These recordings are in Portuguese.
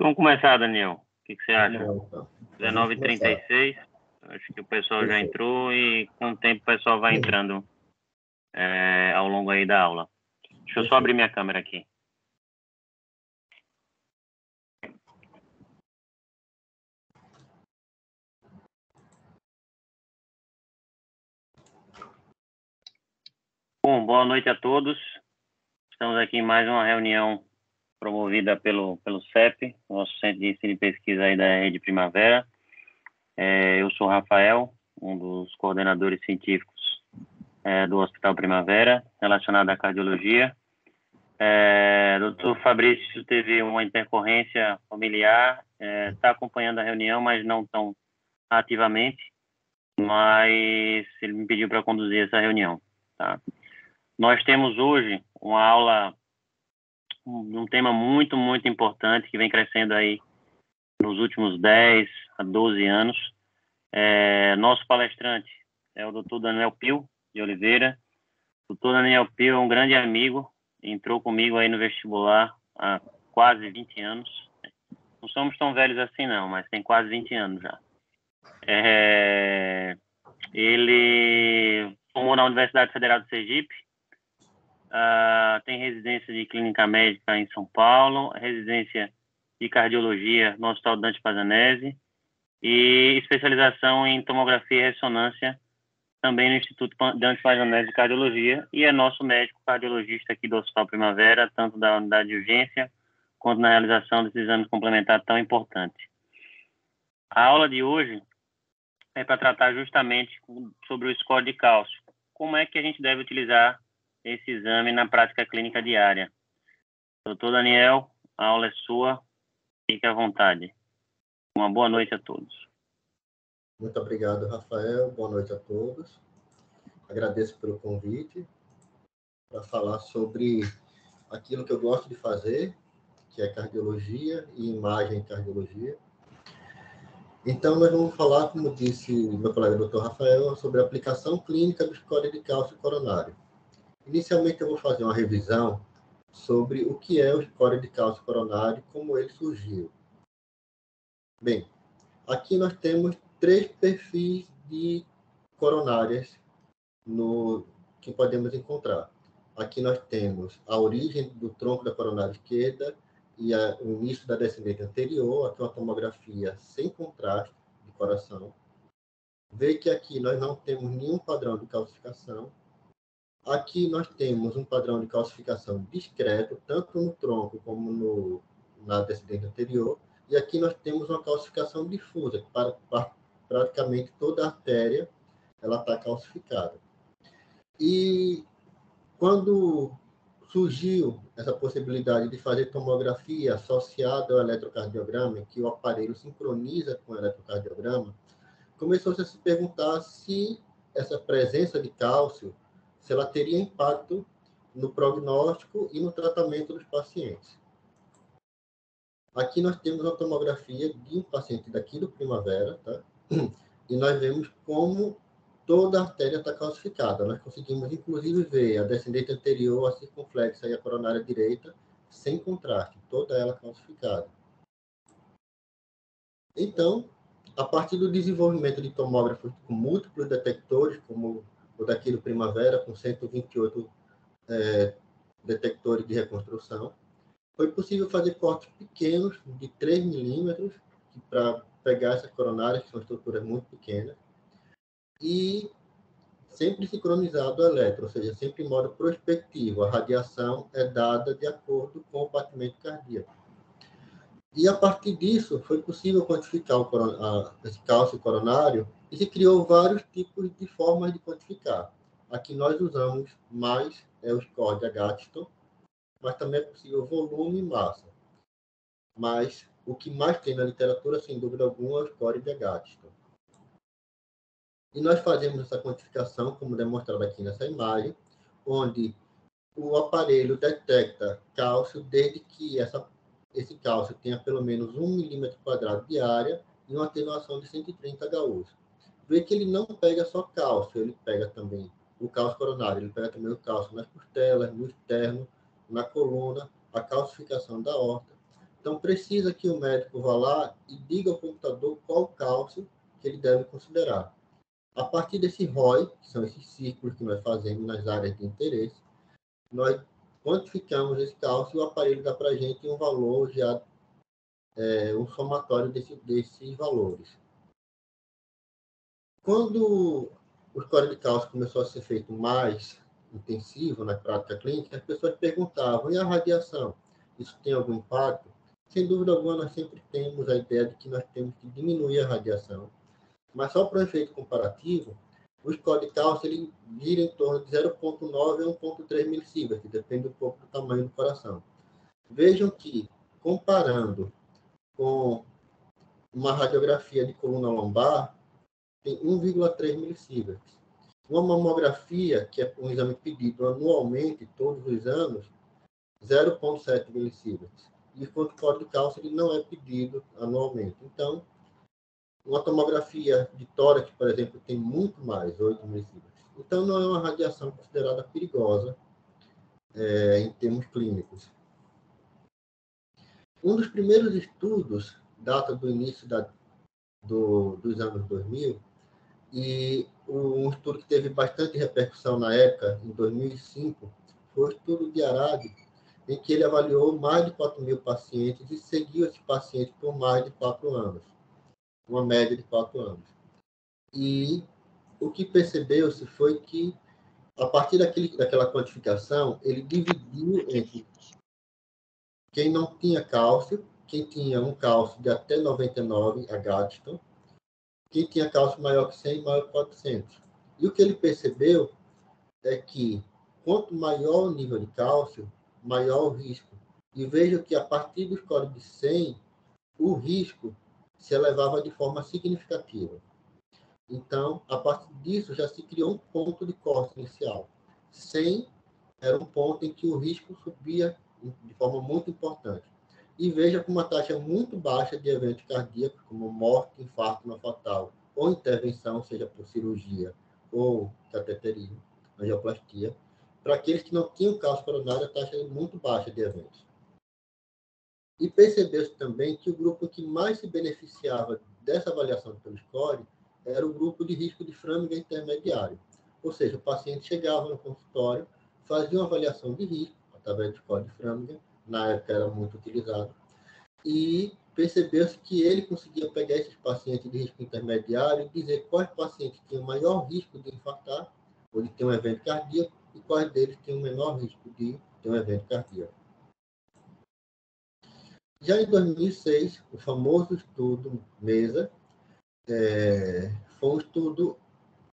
Vamos começar, Daniel. O que você acha? Então. 19h36. Acho que o pessoal já entrou e com o tempo o pessoal vai entrando ao longo aí da aula. Deixa eu só abrir minha câmera aqui. Bom, boa noite a todos. Estamos aqui em mais uma reunião promovida pelo CEP, nosso Centro de Ensino e Pesquisa aí da Rede Primavera. Eu sou o Rafael, um dos coordenadores científicos do Hospital Primavera, relacionado à cardiologia. Dr. Fabrício teve uma intercorrência familiar, está acompanhando a reunião, mas não tão ativamente, mas ele me pediu para conduzir essa reunião. Tá? Nós temos hoje uma aula, um tema muito, muito importante, que vem crescendo aí nos últimos 10 a 12 anos. Nosso palestrante é o Dr. Daniel Pio de Oliveira. O Dr. Daniel Pio é um grande amigo, entrou comigo aí no vestibular há quase 20 anos. Não somos tão velhos assim não, mas tem quase 20 anos já. Ele formou na Universidade Federal de Sergipe, tem residência de clínica médica em São Paulo, residência de cardiologia no Hospital Dante Pazanese e especialização em tomografia e ressonância também no Instituto Dante Pazanese de Cardiologia, e é nosso médico cardiologista aqui do Hospital Primavera, tanto da unidade de urgência quanto na realização desse exame complementar tão importante. A aula de hoje é para tratar justamente sobre o score de cálcio. Como é que a gente deve utilizar esse exame na prática clínica diária? Doutor Daniel, a aula é sua, fique à vontade. Uma boa noite a todos. Muito obrigado, Rafael. Boa noite a todos. Agradeço pelo convite para falar sobre aquilo que eu gosto de fazer, que é cardiologia e imagem em cardiologia. Então, nós vamos falar, como disse meu colega Dr. Rafael, sobre a aplicação clínica do score de cálcio coronário. Inicialmente, eu vou fazer uma revisão sobre o que é o score de cálcio coronário e como ele surgiu. Bem, aqui nós temos 3 perfis de coronárias que podemos encontrar. Aqui nós temos a origem do tronco da coronária esquerda e o início da descendente anterior, aqui uma tomografia sem contraste de coração. Vê que aqui nós não temos nenhum padrão de calcificação. Aqui nós temos um padrão de calcificação discreto, tanto no tronco como na descendente anterior. E aqui nós temos uma calcificação difusa, que praticamente toda a artéria está calcificada. E quando surgiu essa possibilidade de fazer tomografia associada ao eletrocardiograma, que o aparelho sincroniza com o eletrocardiograma, começou-se a se perguntar se essa presença de cálcio, se ela teria impacto no prognóstico e no tratamento dos pacientes. Aqui nós temos uma tomografia de um paciente daqui do Primavera, tá? E nós vemos como toda a artéria está calcificada. Nós conseguimos, inclusive, ver a descendente anterior, a circunflexa e a coronária direita, sem contraste, toda ela calcificada. Então, a partir do desenvolvimento de tomógrafos com múltiplos detectores, como o daqui do Primavera, com 128 detectores de reconstrução, foi possível fazer cortes pequenos, de 3 milímetros, para pegar essas coronárias, que são estruturas muito pequenas, e sempre sincronizado ao eletro, ou seja, sempre em modo prospectivo. A radiação é dada de acordo com o batimento cardíaco. E, a partir disso, foi possível quantificar esse cálcio coronário e se criou vários tipos de formas de quantificar. Aqui nós usamos mais o score de Agatston, mas também é possível volume e massa. Mas o que mais tem na literatura, sem dúvida alguma, é o score de Agatston. E nós fazemos essa quantificação, como demonstrado aqui nessa imagem, onde o aparelho detecta cálcio desde que esse cálcio tenha pelo menos 1 milímetro quadrado de área e uma atenuação de 130 HU. Vê que ele não pega só cálcio, ele pega também o cálcio coronário, ele pega também o cálcio nas costelas, no externo, na coluna, a calcificação da aorta. Então, precisa que o médico vá lá e diga ao computador qual cálcio que ele deve considerar. A partir desse ROI, que são esses círculos que nós fazemos nas áreas de interesse, nós quantificamos esse cálcio e o aparelho dá para a gente um valor já, um somatório desses valores. Quando o score de cálcio começou a ser feito mais intensivo na prática clínica, as pessoas perguntavam, e a radiação? Isso tem algum impacto? Sem dúvida alguma, nós sempre temos a ideia de que nós temos que diminuir a radiação, mas só para o efeito comparativo, o score de cálcio ele gira em torno de 0,9 a 1,3 milisievert, depende um pouco do tamanho do coração. Vejam que, comparando com uma radiografia de coluna lombar, tem 1,3 milisievert. Uma mamografia, que é um exame pedido anualmente, todos os anos, 0,7 milisievert. E o score de cálcio ele não é pedido anualmente. Então, uma tomografia de tórax, por exemplo, tem muito mais, 8 milisievert. Então, não é uma radiação considerada perigosa em termos clínicos. Um dos primeiros estudos data do início dos anos 2000, e um estudo que teve bastante repercussão na época, em 2005, foi o estudo de Arad, em que ele avaliou mais de 4.000 pacientes e seguiu esses pacientes por mais de 4 anos, uma média de 4 anos. E o que percebeu-se foi que, a partir daquela quantificação, ele dividiu entre quem não tinha cálcio, quem tinha um cálcio de até 99 Agatston, quem tinha cálcio maior que 100 e maior que 400. E o que ele percebeu é que, quanto maior o nível de cálcio, maior o risco. E veja que, a partir do score de 100, o risco se elevava de forma significativa. Então, a partir disso, já se criou um ponto de corte inicial. 100 era um ponto em que o risco subia de forma muito importante. E veja com uma taxa muito baixa de eventos cardíacos, como morte, infarto não fatal, ou intervenção, seja por cirurgia ou cateterismo, angioplastia. Para aqueles que não tinham cálcio coronário, a taxa é muito baixa de eventos. E percebeu-se também que o grupo que mais se beneficiava dessa avaliação pelo score era o grupo de risco de Framingham intermediário. Ou seja, o paciente chegava no consultório, fazia uma avaliação de risco, através do score de Framingham, na época era muito utilizado, e percebeu-se que ele conseguia pegar esses pacientes de risco intermediário e dizer quais pacientes tinham maior risco de infartar ou de ter um evento cardíaco e quais deles tinham o menor risco de ter um evento cardíaco. Já em 2006, o famoso estudo MESA foi um estudo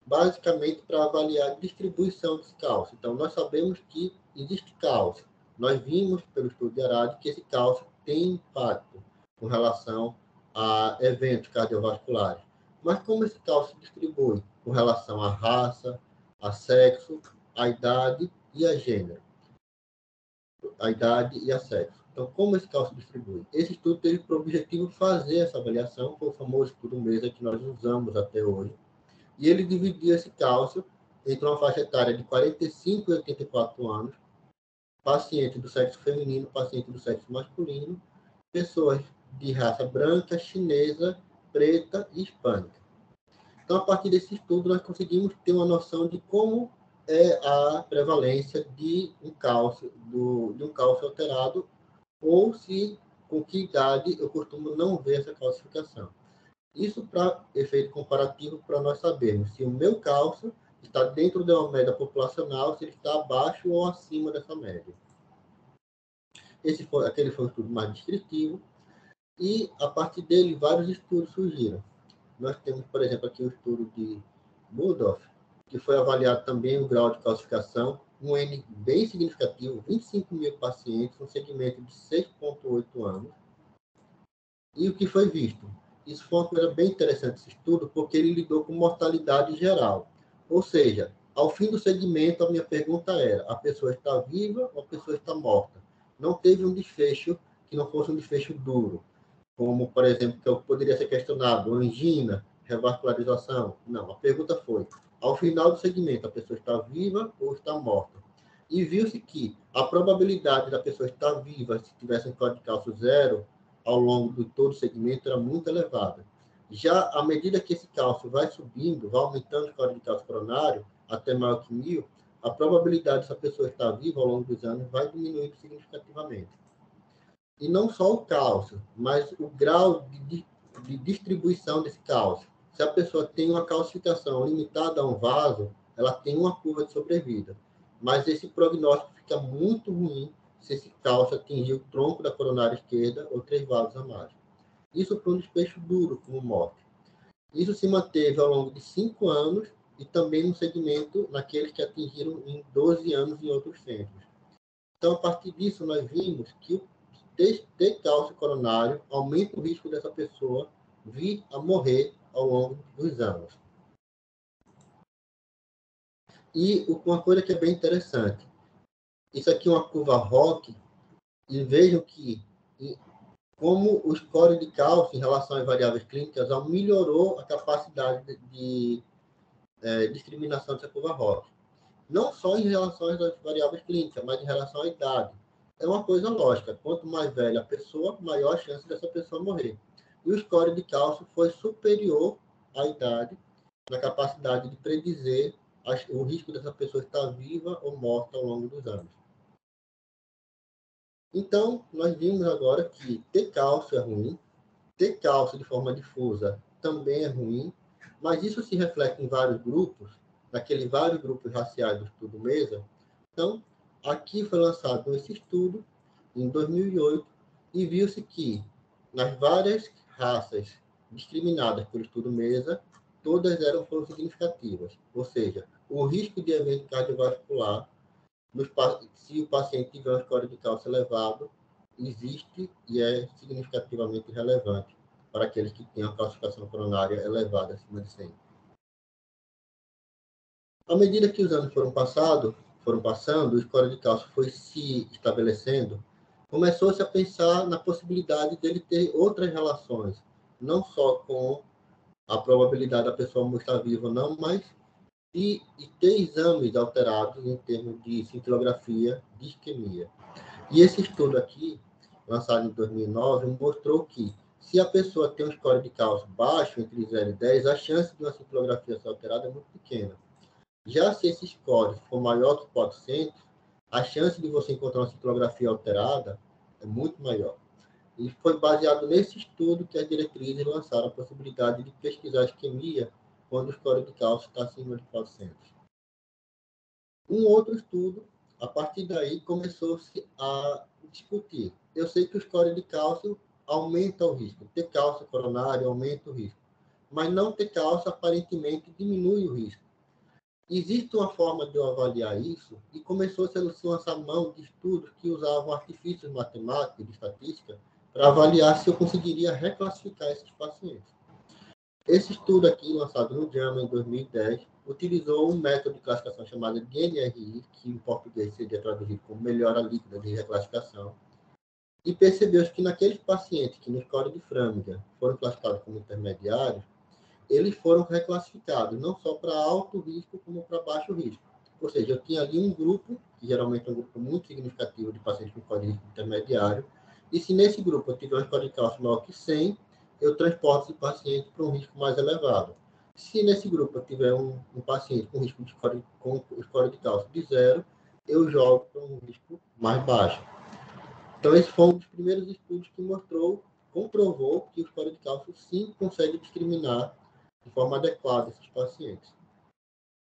basicamente para avaliar a distribuição desse cálcio. Então, nós sabemos que existe cálcio. Nós vimos pelo estudo de Arad que esse cálcio tem impacto com relação a eventos cardiovasculares. Mas como esse cálcio se distribui com relação à raça, a sexo, a idade e a gênero? A idade e a sexo. Então, como esse cálcio se distribui? Esse estudo teve por objetivo fazer essa avaliação, foi o famoso estudo MESA que nós usamos até hoje, e ele dividia esse cálcio entre uma faixa etária de 45 e 84 anos, paciente do sexo feminino, paciente do sexo masculino, pessoas de raça branca, chinesa, preta e hispânica. Então, a partir desse estudo, nós conseguimos ter uma noção de como é a prevalência de um cálcio alterado, ou se, com que idade eu costumo não ver essa calcificação. Isso para efeito comparativo, para nós sabermos se o meu cálcio está dentro de uma média populacional, se ele está abaixo ou acima dessa média. Aquele foi o estudo mais descritivo, e a partir dele vários estudos surgiram. Nós temos, por exemplo, aqui o estudo de Budhoff, que foi avaliado também o grau de calcificação, um N bem significativo, 25.000 pacientes, um segmento de 6,8 anos. E o que foi visto? Isso foi uma coisa bem interessante, esse estudo, porque ele lidou com mortalidade geral. Ou seja, ao fim do segmento, a minha pergunta era, a pessoa está viva ou a pessoa está morta? Não teve um desfecho que não fosse um desfecho duro, como, por exemplo, que eu poderia ser questionado, angina, revascularização. Não, a pergunta foi, ao final do segmento, a pessoa está viva ou está morta? E viu-se que a probabilidade da pessoa estar viva, se tivesse um score de cálcio 0, ao longo de todo o segmento era muito elevada. Já à medida que esse cálcio vai subindo, vai aumentando o score de cálcio coronário até maior que 1000, a probabilidade dessa pessoa estar viva ao longo dos anos vai diminuindo significativamente. E não só o cálcio, mas o grau de distribuição desse cálcio. Se a pessoa tem uma calcificação limitada a um vaso, ela tem uma curva de sobrevida. Mas esse prognóstico fica muito ruim se esse cálcio atingir o tronco da coronária esquerda ou 3 vasos a mais. Isso para um desfecho duro, como morte. Isso se manteve ao longo de 5 anos e também no segmento naqueles que atingiram em 12 anos em outros centros. Então, a partir disso, nós vimos que ter cálcio coronário aumenta o risco dessa pessoa vir a morrer ao longo dos anos. E uma coisa que é bem interessante, isso aqui é uma curva ROC, e vejam que como o score de cálcio em relação às variáveis clínicas melhorou a capacidade de discriminação dessa curva ROC. Não só em relação às variáveis clínicas, mas em relação à idade. É uma coisa lógica. Quanto mais velha a pessoa, maior a chance dessa pessoa morrer. E o score de cálcio foi superior à idade na capacidade de predizer o risco dessa pessoa estar viva ou morta ao longo dos anos. Então, nós vimos agora que ter cálcio é ruim, ter cálcio de forma difusa também é ruim, mas isso se reflete em vários grupos, naqueles vários grupos raciais do estudo MESA. Então, aqui foi lançado esse estudo em 2008 e viu-se que nas várias raças discriminadas pelo estudo MESA, todas foram significativas. Ou seja, o risco de evento cardiovascular, se o paciente tiver um score de cálcio elevado, existe e é significativamente relevante para aqueles que têm a calcificação coronária elevada, acima de 100. À medida que os anos foram passando, o score de cálcio foi se estabelecendo, começou-se a pensar na possibilidade dele ter outras relações, não só com a probabilidade da pessoa estar viva ou não, mas e ter exames alterados em termos de cintilografia de isquemia. E esse estudo aqui, lançado em 2009, mostrou que se a pessoa tem um score de cálcio baixo, entre 0 e 10, a chance de uma cintilografia ser alterada é muito pequena. Já se esse score for maior que 400, a chance de você encontrar uma cintilografia alterada é muito maior. E foi baseado nesse estudo que as diretrizes lançaram a possibilidade de pesquisar a isquemia quando o score de cálcio está acima de 400. Um outro estudo, a partir daí, começou-se a discutir. Eu sei que o score de cálcio aumenta o risco. Ter cálcio coronário aumenta o risco. Mas não ter cálcio, aparentemente, diminui o risco. Existe uma forma de eu avaliar isso e começou-se a se lançar mão de estudos que usavam artifícios matemáticos e de estatística para avaliar se eu conseguiria reclassificar esses pacientes. Esse estudo aqui, lançado no JAMA em 2010, utilizou um método de classificação chamado de NRI, que em português seria traduzido como melhora líquida de reclassificação, e percebeu que naqueles pacientes que no score de Framingham foram classificados como intermediários, eles foram reclassificados não só para alto risco, como para baixo risco. Ou seja, eu tinha ali um grupo, que geralmente é um grupo muito significativo de pacientes com score de risco intermediário, e se nesse grupo eu tiver um score de cálcio maior que 100, eu transporto esse paciente para um risco mais elevado. Se nesse grupo eu tiver um paciente com risco de score de cálcio de 0, eu jogo para um risco mais baixo. Então, esse foi um dos primeiros estudos que comprovou que o score de cálcio sim consegue discriminar de forma adequada esses pacientes.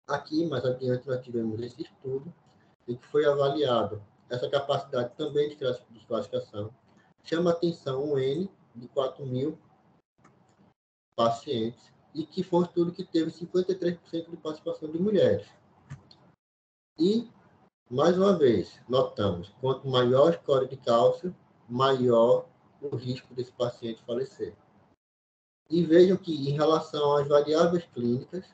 Aqui, mais adiante, nós tivemos esse estudo em que foi avaliado essa capacidade também de classificação. Chama atenção um N de 4.000 pacientes e que foi um estudo que teve 53% de participação de mulheres. E, mais uma vez, notamos, quanto maior o score de cálcio, maior o risco desse paciente falecer. E vejam que, em relação às variáveis clínicas,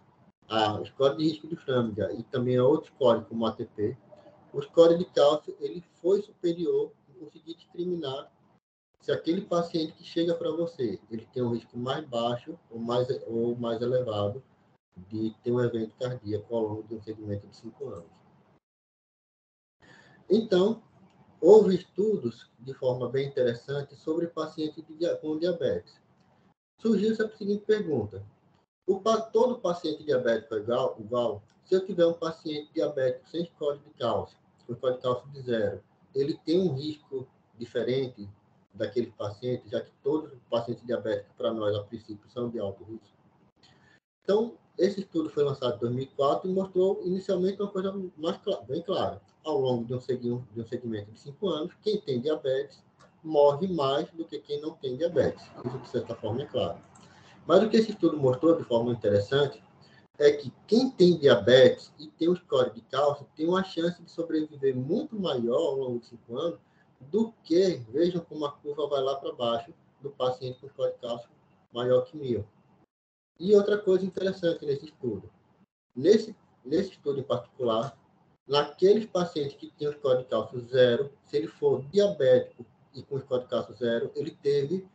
o score de risco de Framingham e também a outro score, como o ATP, o score de cálcio ele foi superior em conseguir discriminar se aquele paciente que chega para você, ele tem um risco mais baixo ou mais elevado de ter um evento cardíaco ao longo de um segmento de 5 anos. Então, houve estudos, de forma bem interessante, sobre pacientes com diabetes. Surgiu essa seguinte pergunta: todo paciente diabético é igual? Se eu tiver um paciente diabético sem score de cálcio, com score de cálcio de 0, ele tem um risco diferente daquele paciente, já que todos os pacientes diabéticos, para nós, a princípio, são de alto risco? Então, esse estudo foi lançado em 2004 e mostrou inicialmente uma coisa bem clara. Ao longo de um segmento de 5 anos, quem tem diabetes morre mais do que quem não tem diabetes. Isso, de certa forma, é claro. Mas o que esse estudo mostrou de forma interessante é que quem tem diabetes e tem um score de cálcio tem uma chance de sobreviver muito maior ao longo de 5 anos do que, vejam como a curva vai lá para baixo, do paciente com score de cálcio maior que 1000. E outra coisa interessante nesse estudo. Nesse estudo em particular, naqueles pacientes que têm o score de cálcio 0, se ele for diabético e com score de cálcio 0, ele teve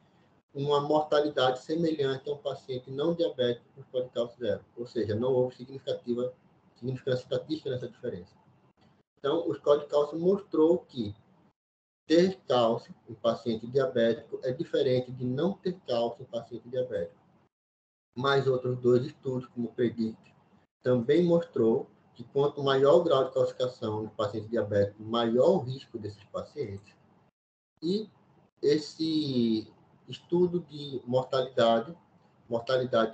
uma mortalidade semelhante a um paciente não diabético com score de cálcio 0. Ou seja, não houve significância estatística nessa diferença. Então, o score de cálcio mostrou que ter cálcio em paciente diabético é diferente de não ter cálcio em paciente diabético. Mais outros 2 estudos, como o PREDICT, também mostrou que quanto maior o grau de calcificação no paciente diabético, maior o risco desses pacientes. E esse estudo de mortalidade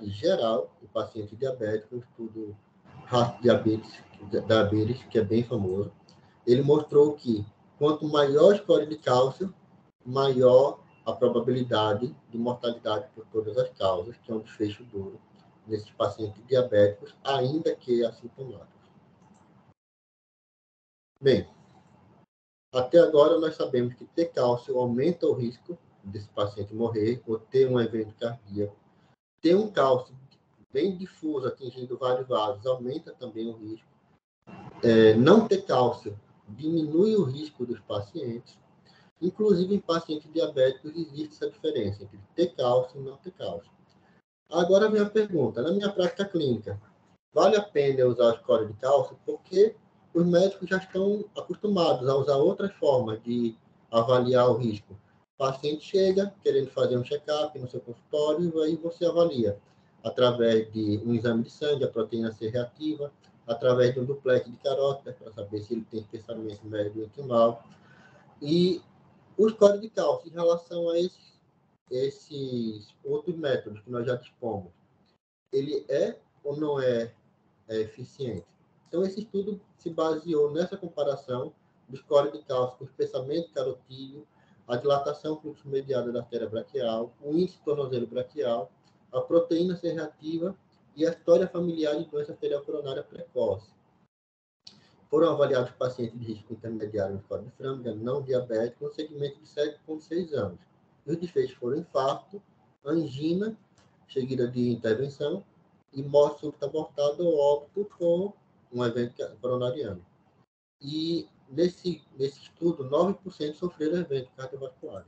geral em paciente diabético, um estudo Heart Diabetes, que é bem famoso, ele mostrou que quanto maior o score de cálcio, maior a probabilidade de mortalidade por todas as causas, que é um desfecho duro nesses pacientes diabéticos, ainda que assintomáticos. Bem, até agora nós sabemos que ter cálcio aumenta o risco desse paciente morrer ou ter um evento cardíaco. Ter um cálcio bem difuso, atingindo vários vasos, aumenta também o risco. Não ter cálcio diminui o risco dos pacientes. Inclusive, em pacientes diabéticos, existe essa diferença entre ter cálcio e não ter cálcio. Agora vem a pergunta: na minha prática clínica, vale a pena usar o score de cálcio? Porque os médicos já estão acostumados a usar outras formas de avaliar o risco. O paciente chega querendo fazer um check-up no seu consultório e aí você avalia através de um exame de sangue, a proteína C reativa, através de um duplex de carótida, para saber se ele tem espessamento médio intimal. E o score de cálcio, em relação a esses outros métodos que nós já dispomos, ele é ou não é eficiente? Então, esse estudo se baseou nessa comparação do score de cálcio com espessamento carotídeo, a dilatação fluxo-mediada da artéria braquial, o índice tornozelo braquial, a proteína C reativa e a história familiar de doença arterial coronária precoce. Foram avaliados pacientes de risco intermediário no score de Framingham, não diabético, no segmento de 7,6 anos. E os desfechos foram infarto, angina, seguida de intervenção, e morte súbita abortada ou óbito com um evento coronariano. E nesse estudo, 9% sofreram eventos cardiovasculares.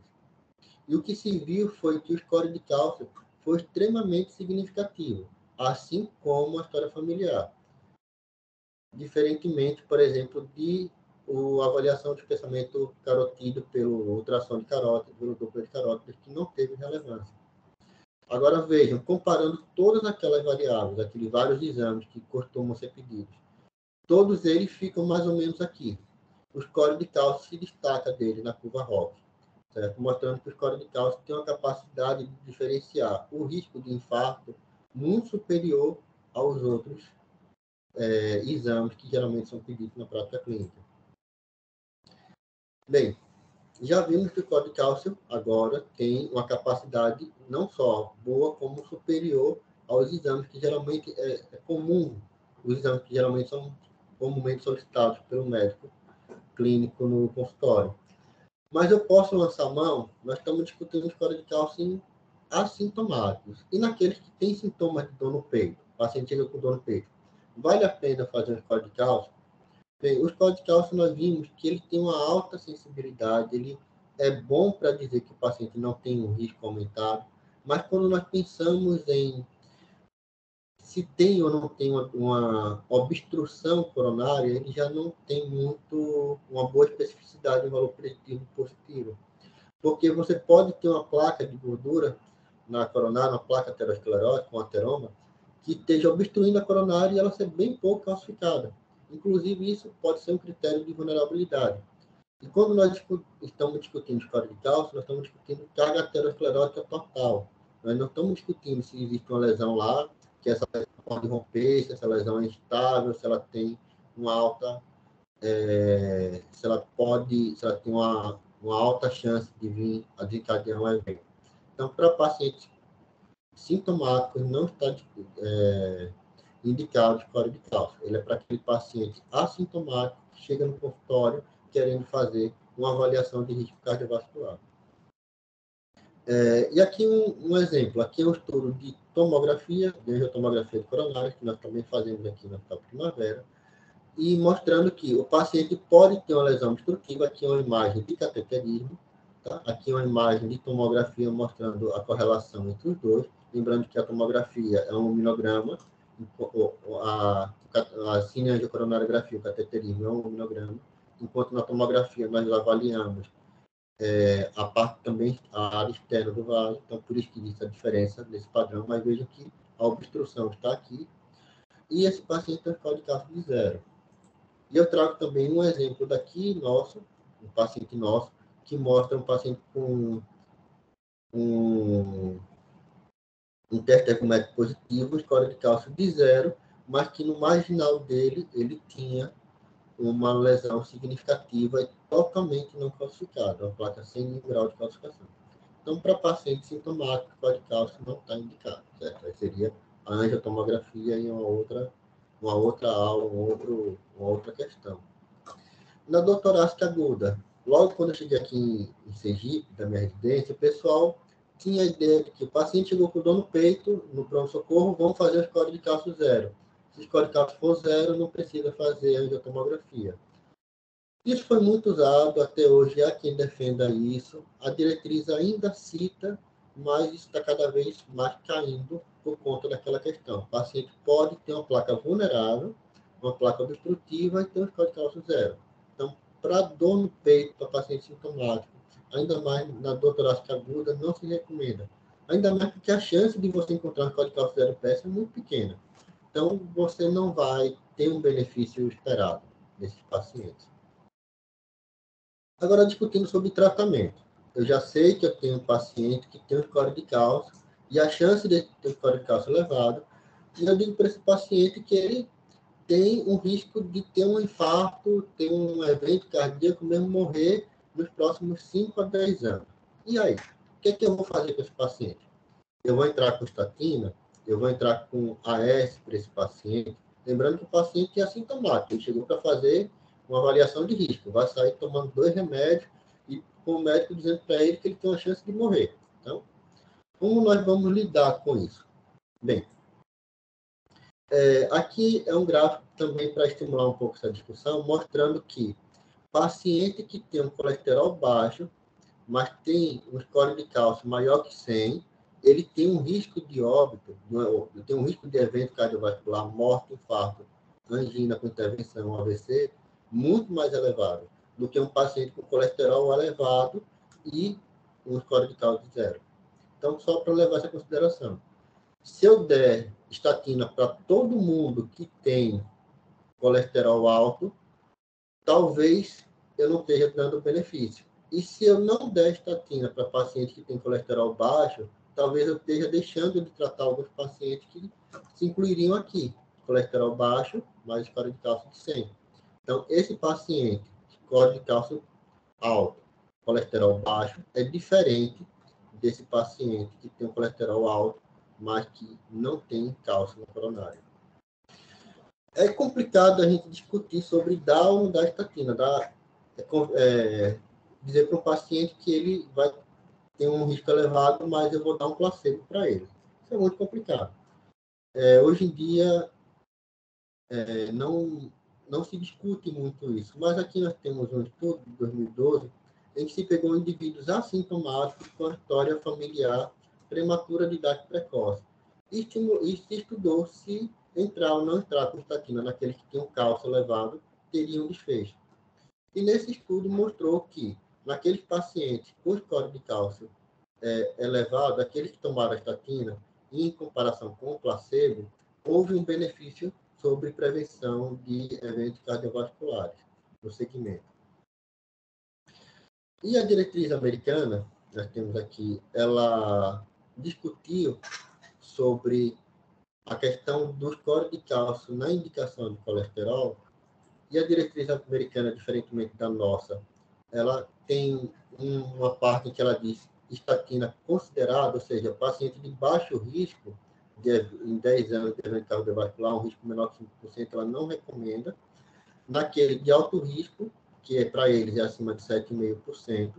E o que se viu foi que o score de cálcio foi extremamente significativo, assim como a história familiar. Diferentemente, por exemplo, de a avaliação de espessamento carotídeo pelo ultrassom de carótida, pelo Doppler de carótida, que não teve relevância. Agora vejam, comparando todas aquelas variáveis, aqueles vários exames que costumam ser pedidos, todos eles ficam mais ou menos aqui. O score de cálcio se destaca dele na curva ROC, certo? Mostrando que o score de cálcio tem uma capacidade de diferenciar o risco de infarto muito superior aos outros exames que geralmente são pedidos na prática clínica. Bem, já vimos que o score de cálcio agora tem uma capacidade não só boa, como superior aos exames que geralmente é comum, os exames que geralmente são comumente solicitados pelo médico clínico no consultório. Mas eu posso lançar mão, nós estamos discutindo score de cálcio em assintomáticos. E naqueles que têm sintomas de dor no peito, paciente chega com dor no peito, vale a pena fazer um score de cálcio? Bem, o score de cálcio nós vimos que ele tem uma alta sensibilidade, ele é bom para dizer que o paciente não tem um risco aumentado, mas quando nós pensamos em se tem ou não tem uma obstrução coronária, ele já não tem uma boa especificidade em valor preditivo positivo. Porque você pode ter uma placa de gordura na coronária, uma placa aterosclerótica, um ateroma, que esteja obstruindo a coronária e ela ser bem pouco calcificada. Inclusive, isso pode ser um critério de vulnerabilidade. E quando nós estamos discutindo score de cálcio, nós estamos discutindo carga aterosclerótica total. Nós não estamos discutindo se existe uma lesão lá, que essa lesão pode romper, se essa lesão é instável, se ela tem uma alta, se ela tem uma alta chance de vir a desencadear um evento. Então, para pacientes sintomáticos, não está indicado score de cálcio. Ele é para aquele paciente assintomático que chega no consultório querendo fazer uma avaliação de risco cardiovascular. E aqui um exemplo, aqui é um estudo de tomografia, de angiotomografia de coronária, que nós também fazemos aqui na Hospital Primavera, e mostrando que o paciente pode ter uma lesão obstrutiva. Aqui é uma imagem de cateterismo, tá? Aqui é uma imagem de tomografia mostrando a correlação entre os dois, lembrando que a tomografia é um luminograma, a cineangiocoronariografia, o cateterismo é um luminograma, enquanto na tomografia nós avaliamos a parte também, a área externa do vaso, então por isso que existe a diferença desse padrão, mas veja que a obstrução está aqui, e esse paciente tem um score de cálcio de 0. E eu trago também um exemplo daqui nosso, um paciente nosso, que mostra um paciente com um teste ecométrico positivo, score de cálcio de 0, mas que no marginal dele ele tinha uma lesão significativa e totalmente não calcificada, uma placa sem nenhum grau de calcificação. Então, para paciente sintomático, o score de cálcio não está indicado, certo? Aí seria a angiotomografia e uma outra aula, uma outra questão. Na dor torácica aguda, logo quando eu cheguei aqui em Sergipe, da minha residência, o pessoal tinha a ideia de que o paciente chegou com dor no peito, no pronto-socorro, vamos fazer o score de cálcio 0. Se o score de cálcio for 0, não precisa fazer angiotomografia. Isso foi muito usado, até hoje há quem defenda isso. A diretriz ainda cita, mas isso está cada vez mais caindo por conta daquela questão. O paciente pode ter uma placa vulnerável, uma placa obstrutiva e ter um score de cálcio 0. Então, para dor no peito, para paciente sintomático, ainda mais na dor torácica aguda, não se recomenda. Ainda mais porque a chance de você encontrar um score de cálcio 0 PS é muito pequena. Então, você não vai ter um benefício esperado nesses pacientes. Agora, discutindo sobre tratamento. Eu já sei que eu tenho um paciente que tem um score de cálcio e a chance de ter um score de cálcio elevado, e eu digo para esse paciente que ele tem um risco de ter um infarto, ter um evento cardíaco, mesmo morrer nos próximos 5 a 10 anos. E aí? O que é que eu vou fazer com esse paciente? Eu vou entrar com estatina? Eu vou entrar com AS para esse paciente? Lembrando que o paciente é assintomático, ele chegou para fazer uma avaliação de risco, vai sair tomando 2 remédios e com o médico dizendo para ele que ele tem uma chance de morrer. Então, como nós vamos lidar com isso? Bem, aqui é um gráfico também para estimular um pouco essa discussão, mostrando que paciente que tem um colesterol baixo, mas tem um score de cálcio maior que 100, ele tem um risco de óbito, tem um risco de evento cardiovascular, morte, infarto, angina com intervenção, AVC, muito mais elevado do que um paciente com colesterol elevado e um score de cálcio de 0. Então, só para levar essa consideração. Se eu der estatina para todo mundo que tem colesterol alto, talvez eu não esteja dando benefício. E se eu não der estatina para pacientes que têm colesterol baixo, talvez eu esteja deixando de tratar alguns pacientes que se incluiriam aqui. Colesterol baixo, mais score de cálcio de 100. Então, esse paciente, score de cálcio alto, colesterol baixo, é diferente desse paciente que tem um colesterol alto, mas que não tem cálcio no coronário. É complicado a gente discutir sobre dar ou não dar estatina, dizer para o paciente que ele vai ter um risco elevado, mas eu vou dar um placebo para ele. Isso é muito complicado. Hoje em dia, não se discute muito isso, mas aqui nós temos um estudo de 2012 em que se pegou indivíduos assintomáticos com a história familiar prematura de idade precoce. e se estudou se entrar ou não entrar com estatina naqueles que tinham cálcio elevado, teria um desfecho. E nesse estudo mostrou que, naqueles pacientes com score de cálcio elevado, aqueles que tomaram a estatina, em comparação com o placebo, houve um benefício sobre prevenção de eventos cardiovasculares no segmento. E a diretriz americana, nós temos aqui, ela discutiu sobre a questão do score de cálcio na indicação de colesterol, e a diretriz americana, diferentemente da nossa, ela tem uma parte que ela diz estatina considerada, ou seja, paciente de baixo risco, em 10 anos de evento cardiovascular, um risco menor que 5%, ela não recomenda. Naquele de alto risco, que para eles é acima de 7,5%,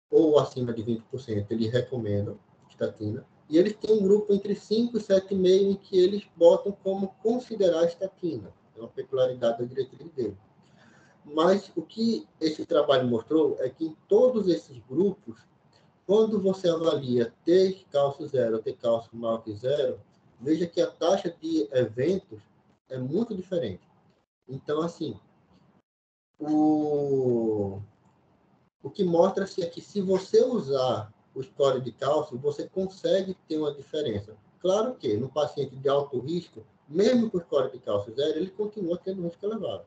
ou acima de 20%, eles recomendam estatina. E eles têm um grupo entre 5 e 7,5% em que eles botam como considerar estatina. É uma peculiaridade da diretriz dele. Mas o que esse trabalho mostrou é que em todos esses grupos, quando você avalia T cálcio zero, T cálcio maior que zero, veja que a taxa de eventos é muito diferente. Então, assim, o que mostra-se é que se você usar o score de cálcio, você consegue ter uma diferença. Claro que no paciente de alto risco, mesmo com o score de cálcio zero, ele continua tendo um risco elevado.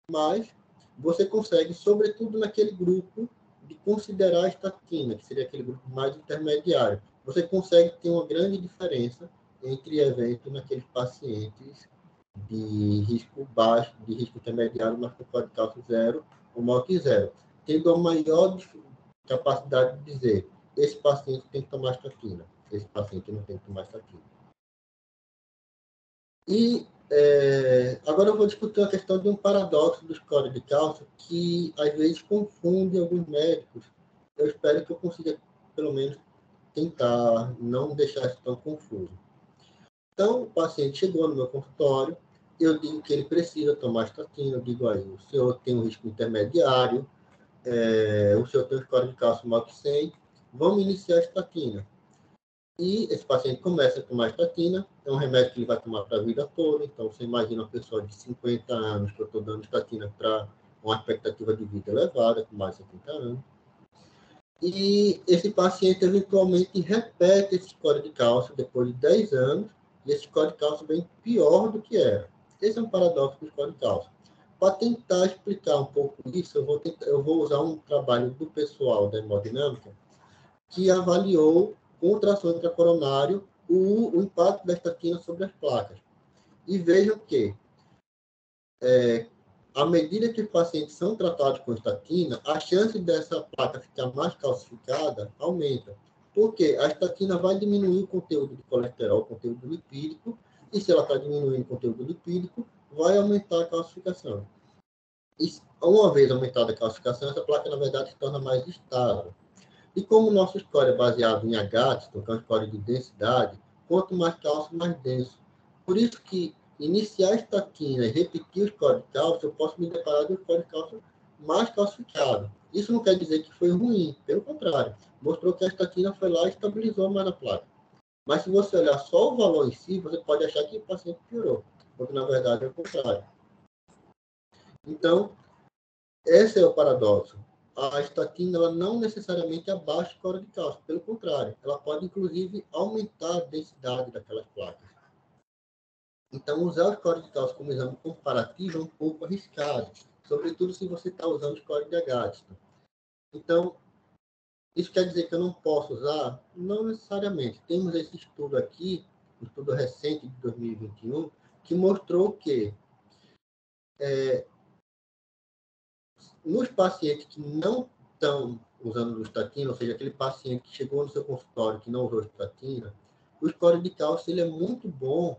Mas você consegue, sobretudo naquele grupo de considerar a estatina, que seria aquele grupo mais intermediário, você consegue ter uma grande diferença entre eventos naqueles pacientes de risco baixo, de risco intermediário, mas com score de cálcio zero ou maior que zero, tendo a maior capacidade de dizer esse paciente tem que tomar estatina, esse paciente não tem que tomar estatina. E agora eu vou discutir a questão de um paradoxo do score de cálcio que, às vezes, confunde alguns médicos. Eu espero que eu consiga, pelo menos, tentar não deixar isso tão confuso. Então, o paciente chegou no meu consultório, eu digo que ele precisa tomar estatina, eu digo aí, o senhor tem um risco intermediário, o senhor tem um score de cálcio maior que 100, vamos iniciar a estatina. E esse paciente começa a tomar estatina, é um remédio que ele vai tomar para a vida toda, então você imagina uma pessoa de 50 anos que eu estou dando estatina para uma expectativa de vida elevada, com mais de 70 anos. E esse paciente eventualmente repete esse score de cálcio depois de 10 anos, e esse score de cálcio vem pior do que era. Esse é um paradoxo do score de cálcio. Para tentar explicar um pouco isso, eu vou usar um trabalho do pessoal da hemodinâmica que avaliou com ultrassom intracoronário o impacto da estatina sobre as placas. E vejam que, à medida que os pacientes são tratados com estatina, a chance dessa placa ficar mais calcificada aumenta. Porque a estatina vai diminuir o conteúdo de colesterol, o conteúdo lipídico, e se ela está diminuindo o conteúdo lipídico, vai aumentar a calcificação. E uma vez aumentada a calcificação, essa placa, na verdade, se torna mais estável. E como o nosso score é baseado em Agatston, que é um score de densidade, quanto mais cálcio, mais denso. Por isso que iniciar a estatina e repetir o score de cálcio, eu posso me deparar com um score de cálcio mais calcificado. Isso não quer dizer que foi ruim, pelo contrário. Mostrou que a estatina foi lá e estabilizou mais a placa. Mas se você olhar só o valor em si, você pode achar que o paciente piorou, porque na verdade é o contrário. Então, esse é o paradoxo. A estatina ela não necessariamente abaixa o score de cálcio, pelo contrário, ela pode inclusive aumentar a densidade daquelas placas. Então, usar o score de cálcio como exame comparativo é um pouco arriscado, sobretudo se você está usando o score de Agatston. Então, isso quer dizer que eu não posso usar? Não necessariamente. Temos esse estudo aqui, um estudo recente de 2021, que mostrou que nos pacientes que não estão usando estatina, ou seja, aquele paciente que chegou no seu consultório que não usou estatina, o score de cálcio ele é muito bom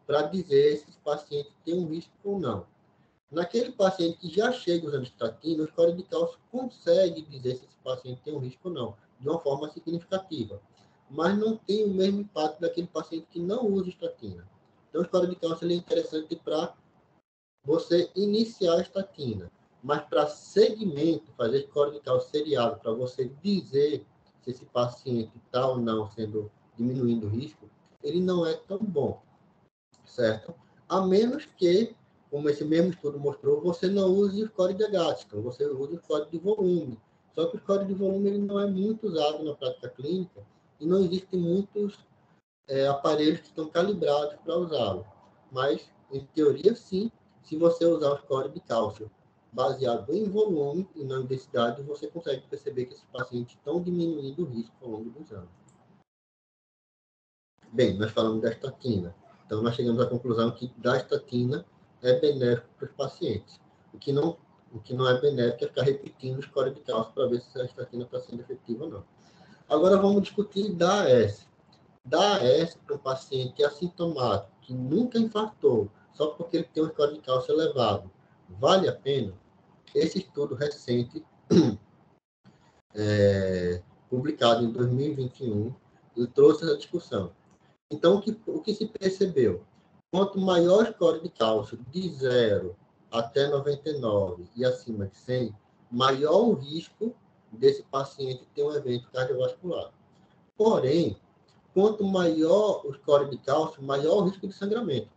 para dizer se esse paciente tem um risco ou não. Naquele paciente que já chega usando estatina, o score de cálcio consegue dizer se esse paciente tem um risco ou não, de uma forma significativa. Mas não tem o mesmo impacto daquele paciente que não usa estatina. Então, o score de cálcio ele é interessante para você iniciar a estatina. Mas para segmento, fazer score de cálcio seriado, para você dizer se esse paciente está ou não diminuindo o risco, ele não é tão bom, certo? A menos que, como esse mesmo estudo mostrou, você não use o score de Agatston, você usa o score de volume. Só que o score de volume ele não é muito usado na prática clínica e não existem muitos aparelhos que estão calibrados para usá-lo. Mas, em teoria, sim, se você usar o score de cálcio baseado em volume e na densidade, você consegue perceber que esses pacientes estão diminuindo o risco ao longo dos anos. Bem, nós falamos da estatina. Então, nós chegamos à conclusão que da estatina é benéfico para os pacientes. O que não é benéfico é ficar repetindo o score de cálcio para ver se a estatina está sendo efetiva ou não. Agora, vamos discutir da AS. Da AS para um paciente assintomático que nunca infartou, só porque ele tem um score de cálcio elevado, vale a pena? Esse estudo recente, publicado em 2021, ele trouxe essa discussão. Então, o que se percebeu? Quanto maior o score de cálcio, de 0 até 99 e acima de 100, maior o risco desse paciente ter um evento cardiovascular. Porém, quanto maior o score de cálcio, maior o risco de sangramento.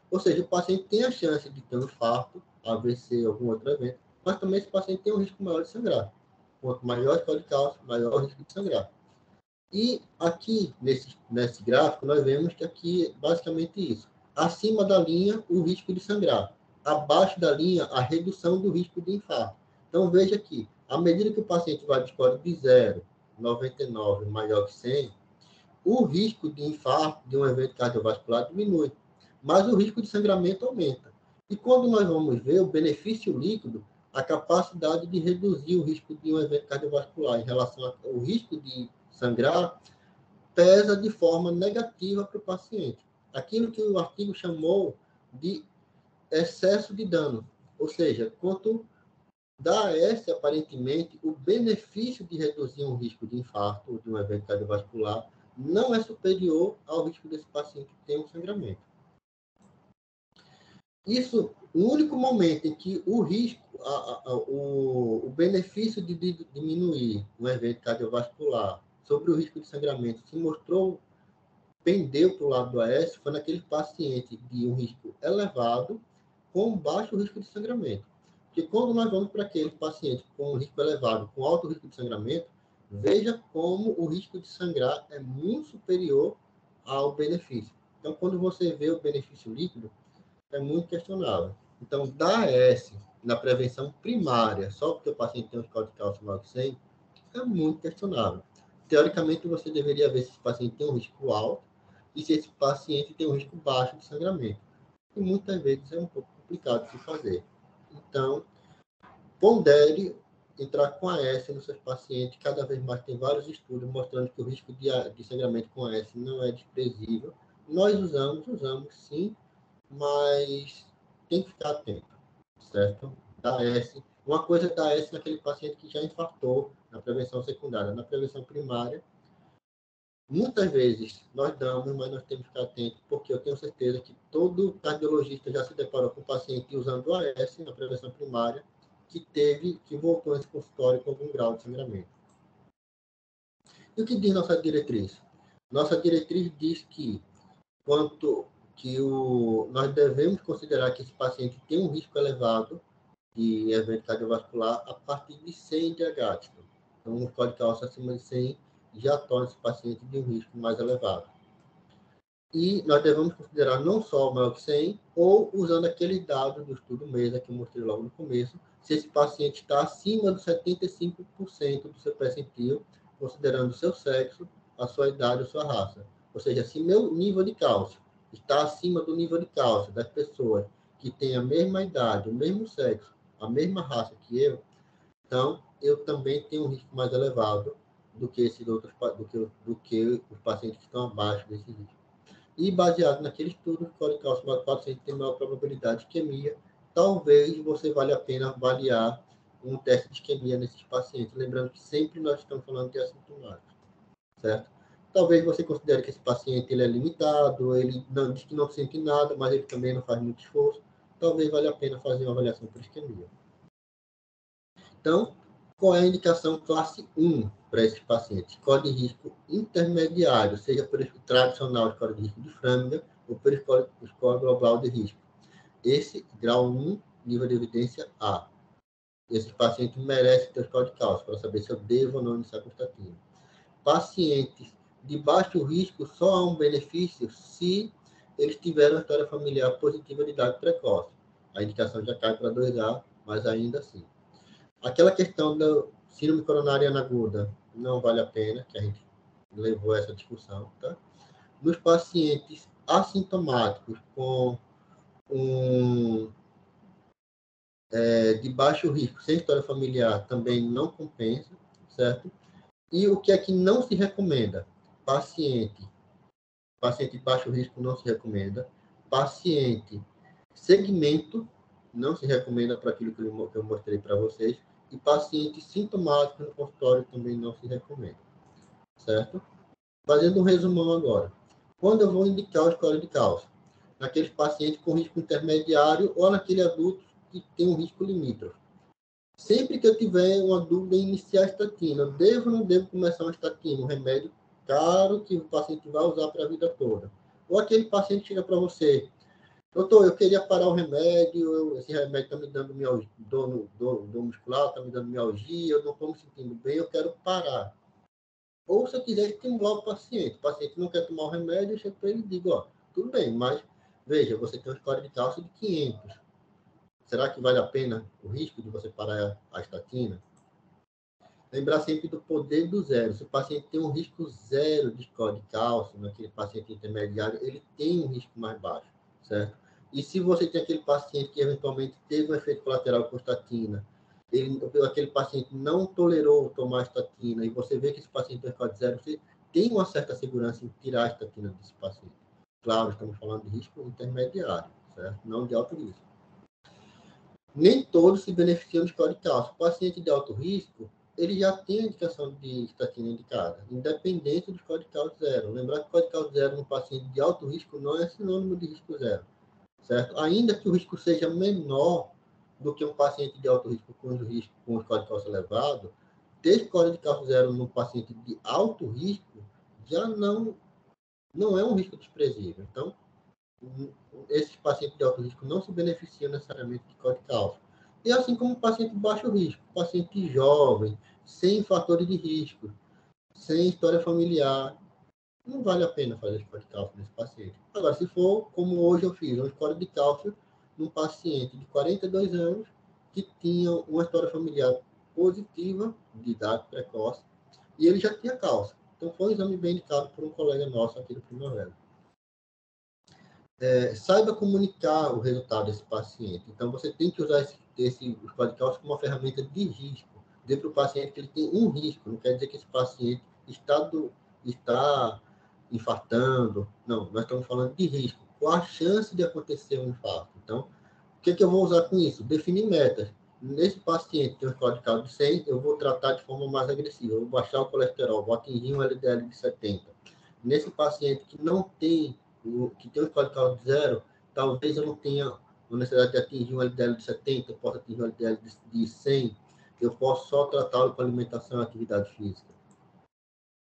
Ou seja, o paciente tem a chance de ter um infarto, AVC, algum outro evento, mas também esse paciente tem um risco maior de sangrar. Quanto maior o score de cálcio, maior o risco de sangrar. E aqui, nesse gráfico, nós vemos que aqui é basicamente isso. Acima da linha, o risco de sangrar. Abaixo da linha, a redução do risco de infarto. Então, veja aqui, à medida que o paciente vai de score de 0, 99, maior que 100, o risco de infarto, de um evento cardiovascular, diminui, mas o risco de sangramento aumenta. E quando nós vamos ver o benefício líquido, a capacidade de reduzir o risco de um evento cardiovascular em relação ao risco de sangrar, pesa de forma negativa para o paciente. Aquilo que o artigo chamou de excesso de dano. Ou seja, quanto da AS, aparentemente, o benefício de reduzir um risco de infarto ou de um evento cardiovascular não é superior ao risco desse paciente ter um sangramento. Isso, o único momento em que o risco, o benefício de diminuir um evento cardiovascular sobre o risco de sangramento se mostrou, pendeu para o lado do AS, foi naquele paciente de um risco elevado com baixo risco de sangramento. Porque quando nós vamos para aquele paciente com risco elevado, com alto risco de sangramento, veja como o risco de sangrar é muito superior ao benefício. Então, quando você vê o benefício líquido, é muito questionável. Então, dar AS na prevenção primária, só porque o paciente tem um score de cálcio maior que 100, é muito questionável. Teoricamente, você deveria ver se esse paciente tem um risco alto e se esse paciente tem um risco baixo de sangramento. E muitas vezes é um pouco complicado de se fazer. Então, pondere entrar com AS nos seus pacientes. Cada vez mais tem vários estudos mostrando que o risco de sangramento com AS não é desprezível. Nós usamos sim, mas tem que ficar atento, certo? Da AS. Uma coisa é dar AS naquele paciente que já infartou na prevenção secundária. Na prevenção primária, muitas vezes nós damos, mas nós temos que ficar atentos, porque eu tenho certeza que todo cardiologista já se deparou com um paciente usando AS na prevenção primária, que voltou nesse consultório com algum grau de sangramento. E o que diz nossa diretriz? Nossa diretriz diz que nós devemos considerar que esse paciente tem um risco elevado de evento cardiovascular a partir de 100 de Agatston. Então, um score de cálcio acima de 100 já torna esse paciente de um risco mais elevado. E nós devemos considerar não só o maior que 100, ou usando aquele dado do estudo MESA que eu mostrei logo no começo, se esse paciente está acima de 75% do seu percentil, considerando o seu sexo, a sua idade ou sua raça. Ou seja, se meu nível de cálcio está acima do nível de cálcio das pessoas que têm a mesma idade, o mesmo sexo, a mesma raça que eu, então eu também tenho um risco mais elevado do que os pacientes que estão abaixo desse risco. E baseado naquele estudo, o score de cálcio maior que 400 tem maior probabilidade de isquemia. Talvez você valha a pena avaliar um teste de isquemia nesses pacientes. Lembrando que sempre nós estamos falando de assintomáticos, certo? Talvez você considere que esse paciente ele é limitado, ele não, diz que não sente nada, mas ele também não faz muito esforço. Talvez valha a pena fazer uma avaliação por isquemia. Então, Qual é a indicação classe 1 para esses pacientes? Score de risco intermediário, seja por tradicional score de risco de Framingham ou por score global de risco. Esse, grau 1, nível de evidência A. Esse paciente merece ter score de cálcio, para saber se eu devo ou não iniciar com estatina. Pacientes de baixo risco, só há um benefício se eles tiveram uma história familiar positiva de idade precoce. A indicação já cai para 2A, mas ainda assim. Aquela questão da síndrome coronariana aguda não vale a pena, que a gente levou essa discussão, tá? Nos pacientes assintomáticos com de baixo risco, sem história familiar, também não compensa, certo? E o que é que não se recomenda? Paciente de baixo risco não se recomenda. Paciente segmento não se recomenda para aquilo que eu mostrei para vocês. E paciente sintomático no consultório também não se recomenda, certo? Fazendo um resumão agora. Quando eu vou indicar o score de cálcio? Naqueles pacientes com risco intermediário ou naquele adulto que tem um risco limítrofe. Sempre que eu tiver uma dúvida em iniciar a estatina, eu devo ou não devo começar uma estatina, um remédio caro que o paciente vai usar para a vida toda. Ou aquele paciente chega para você, doutor, eu queria parar o remédio, esse remédio está me dando dor muscular, está me dando mialgia, eu não estou me sentindo bem, eu quero parar. Ou se eu quiser estimular o paciente não quer tomar o remédio, eu chego para ele e digo, ó, tudo bem, mas veja, você tem um score de cálcio de 500. Será que vale a pena o risco de você parar a estatina? Lembrar sempre do poder do zero. Se o paciente tem um risco zero de score de cálcio, naquele paciente intermediário, ele tem um risco mais baixo, certo? E se você tem aquele paciente que eventualmente teve um efeito colateral com estatina, aquele paciente não tolerou tomar estatina, e você vê que esse paciente tem score de zero, você tem uma certa segurança em tirar a estatina desse paciente. Claro, estamos falando de risco intermediário, certo? Não de alto risco. Nem todos se beneficiam do score de cálcio. O paciente de alto risco, ele já tem a indicação de estatina indicada, independente do score de cálcio zero. Lembrar que o score de cálcio zero no paciente de alto risco não é sinônimo de risco zero, certo? Ainda que o risco seja menor do que um paciente de alto risco com o score de cálcio elevado, ter score de cálcio zero no paciente de alto risco já não é um risco desprezível. Então, esses pacientes de alto risco não se beneficiam necessariamente de score de cálcio. E assim como o paciente de baixo risco, paciente jovem, sem fatores de risco, sem história familiar, não vale a pena fazer score de cálcio nesse paciente. Agora, se for, como hoje eu fiz, um score de cálcio num paciente de 42 anos que tinha uma história familiar positiva de idade precoce e ele já tinha cálcio. Então, foi um exame bem indicado por um colega nosso aqui do Primavera. Saiba comunicar o resultado desse paciente. Então, você tem que usar esse score de cálcio como uma ferramenta de risco. Dê para o paciente que ele tem um risco. Não quer dizer que esse paciente está infartando. Não, nós estamos falando de risco. Qual a chance de acontecer um infarto? Então, o que eu vou usar com isso? Definir metas. Nesse paciente que tem um score de cálcio de 100, eu vou tratar de forma mais agressiva. Eu vou baixar o colesterol, vou atingir um LDL de 70. Nesse paciente que não tem que tem um score de cálcio de zero, talvez eu não tenha a necessidade de atingir um LDL de 70, eu posso atingir um LDL de 100, eu posso só tratá-lo com alimentação e atividade física.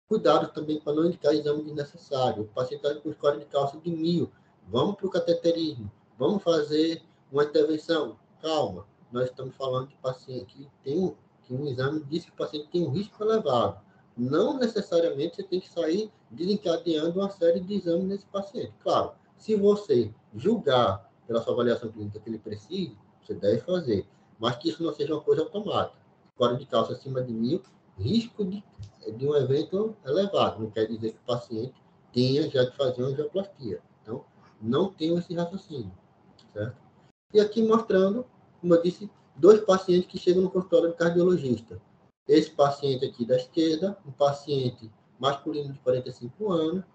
Cuidado também para não indicar exame desnecessário. O paciente está com score de cálcio de 1000, vamos para o cateterismo, vamos fazer uma intervenção. Calma, nós estamos falando de paciente que um exame diz que o paciente tem um risco elevado. Não necessariamente você tem que sair desencadeando uma série de exames nesse paciente. Claro, se você julgar pela sua avaliação clínica que ele precisa, você deve fazer. Mas que isso não seja uma coisa automática. Score de cálcio acima de 1000, risco de um evento elevado. Não quer dizer que o paciente tenha já de fazer uma angioplastia. Então, não tenho esse raciocínio, certo? E aqui mostrando, como eu disse, 2 pacientes que chegam no consultório do cardiologista. Esse paciente aqui da esquerda, um paciente masculino de 45 anos,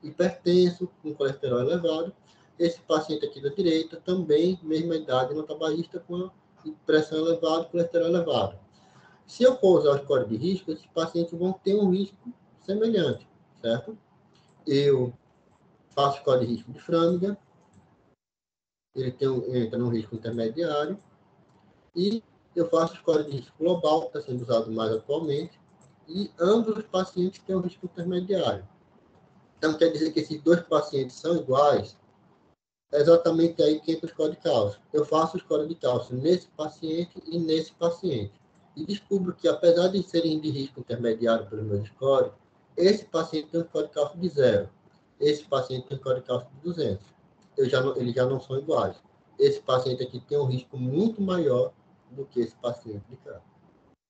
hipertenso, com colesterol elevado. Esse paciente aqui da direita, também, mesma idade, não tabagista, com pressão elevada, colesterol elevado. Se eu for usar o score de risco, esses pacientes vão ter um risco semelhante, certo? Eu faço score de risco de Framingham, ele entra no risco intermediário, e Eu faço score de risco global, que está sendo usado mais atualmente, e ambos os pacientes têm um risco intermediário. Então, quer dizer que esses dois pacientes são iguais? É exatamente aí que entra o score de cálcio. Eu faço o score de cálcio nesse paciente e nesse paciente. E descubro que, apesar de serem de risco intermediário pelo meu score, esse paciente tem um score de cálcio de 0. Esse paciente tem um score de cálcio de 200. Eles já não são iguais. Esse paciente aqui tem um risco muito maior do que esse paciente de cá.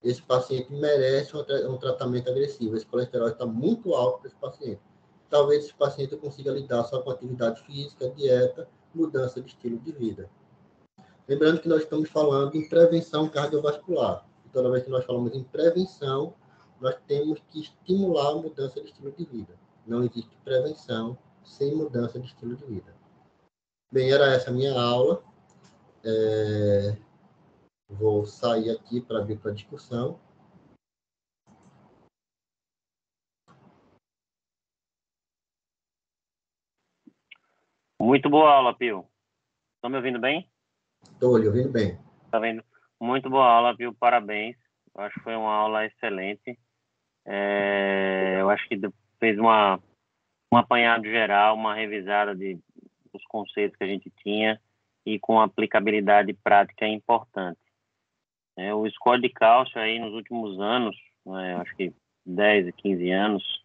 Esse paciente merece um tratamento agressivo. Esse colesterol está muito alto para esse paciente. Talvez esse paciente consiga lidar só com atividade física, dieta, mudança de estilo de vida. Lembrando que nós estamos falando em prevenção cardiovascular. E toda vez que nós falamos em prevenção, nós temos que estimular a mudança de estilo de vida. Não existe prevenção sem mudança de estilo de vida. Bem, era essa a minha aula. Vou sair aqui para abrir para discussão. Muito boa aula, Pio. Estão me ouvindo bem? Estou lhe ouvindo bem. Tá vendo? Muito boa aula, Pio. Parabéns. Eu acho que foi uma aula excelente. Eu acho que fez um apanhado geral, uma revisada dos conceitos que a gente tinha e com aplicabilidade prática importante. O score de cálcio aí nos últimos anos, acho que 10 e 15 anos,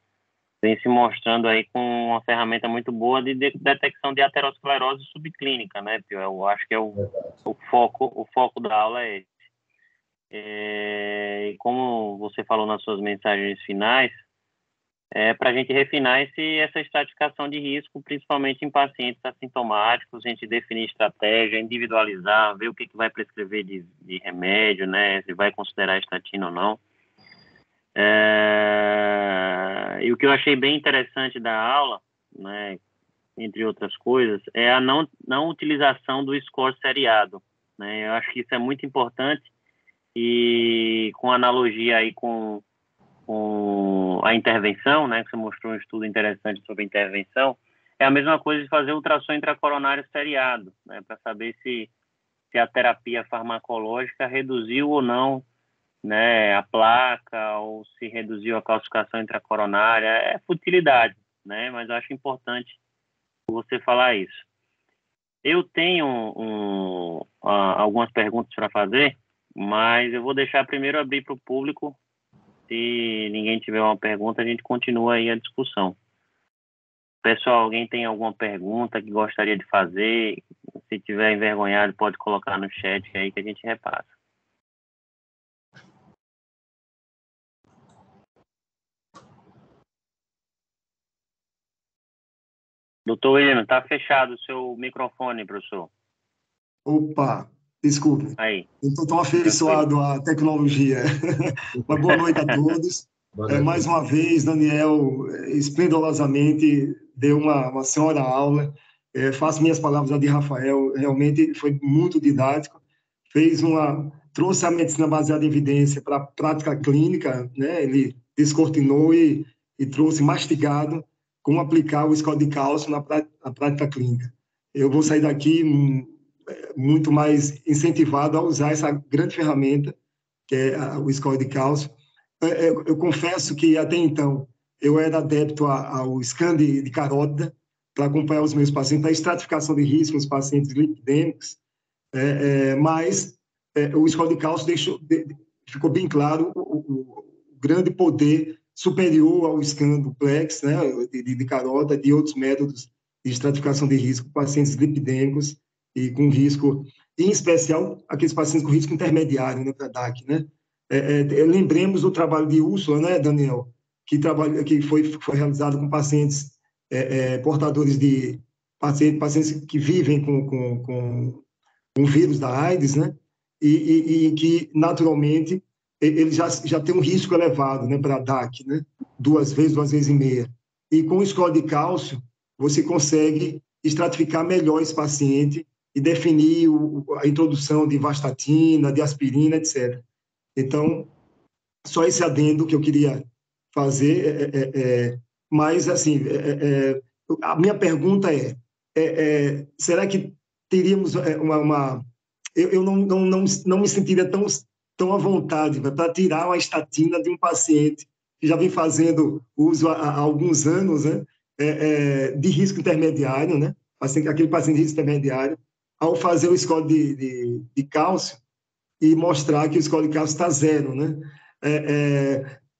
vem se mostrando aí com uma ferramenta muito boa de detecção de aterosclerose subclínica, né, Pio? Eu acho que o foco da aula é esse. E como você falou nas suas mensagens finais, para a gente refinar essa estratificação de risco, principalmente em pacientes assintomáticos, a gente definir estratégia, individualizar, ver o que vai prescrever de remédio, né, se vai considerar estatina ou não. E o que eu achei bem interessante da aula, né, entre outras coisas, é a não utilização do score seriado, né? Eu acho que isso é muito importante e com analogia aí com a intervenção, né, que você mostrou um estudo interessante sobre intervenção, é a mesma coisa de fazer ultrassom intracoronário seriado, né, para saber se a terapia farmacológica reduziu ou não, né, a placa, ou se reduziu a calcificação intracoronária. É futilidade, né, mas eu acho importante você falar isso. Eu tenho algumas perguntas para fazer, mas eu vou deixar primeiro abrir para o público. Se ninguém tiver uma pergunta, a gente continua aí a discussão. Pessoal, alguém tem alguma pergunta que gostaria de fazer? Se tiver envergonhado, pode colocar no chat aí que a gente repassa. Doutor William, está fechado o seu microfone, professor. Opa, desculpe. Aí. Eu estou tão afeiçoado à tecnologia. Uma boa noite a todos. Mais uma vez, Daniel, esplendorosamente, deu uma senhora aula. Faço minhas palavras a de Rafael, realmente foi muito didático. Trouxe a medicina baseada em evidência para a prática clínica, né? Ele descortinou e trouxe mastigado como aplicar o score de cálcio na prática clínica. Eu vou sair daqui muito mais incentivado a usar essa grande ferramenta, que é o score de cálcio. Eu confesso que, até então, eu era adepto ao scan de carótida para acompanhar os meus pacientes, a estratificação de risco nos pacientes lipidêmicos, mas o score de cálcio ficou bem claro o grande poder superior ao scan duplex, né, de carótida, de outros métodos de estratificação de risco para pacientes lipidêmicos e com risco, em especial, aqueles pacientes com risco intermediário, né, para DAC, né? Lembremos do trabalho de Úrsula, né, Daniel, que foi realizado com pacientes portadores de pacientes que vivem com o vírus da AIDS, né, e que, naturalmente, ele já tem um risco elevado, né, para DAC, né, duas vezes e meia. E com o score de cálcio, você consegue estratificar melhor esse paciente e definir a introdução de vastatina, de aspirina, etc. Então, só esse adendo que eu queria fazer, mas, assim, a minha pergunta será que teríamos eu não me sentiria tão à vontade para tirar uma estatina de um paciente que já vem fazendo uso há alguns anos, né, de risco intermediário, né, aquele paciente de risco intermediário, ao fazer o score de cálcio e mostrar que o score de cálcio está zero, né?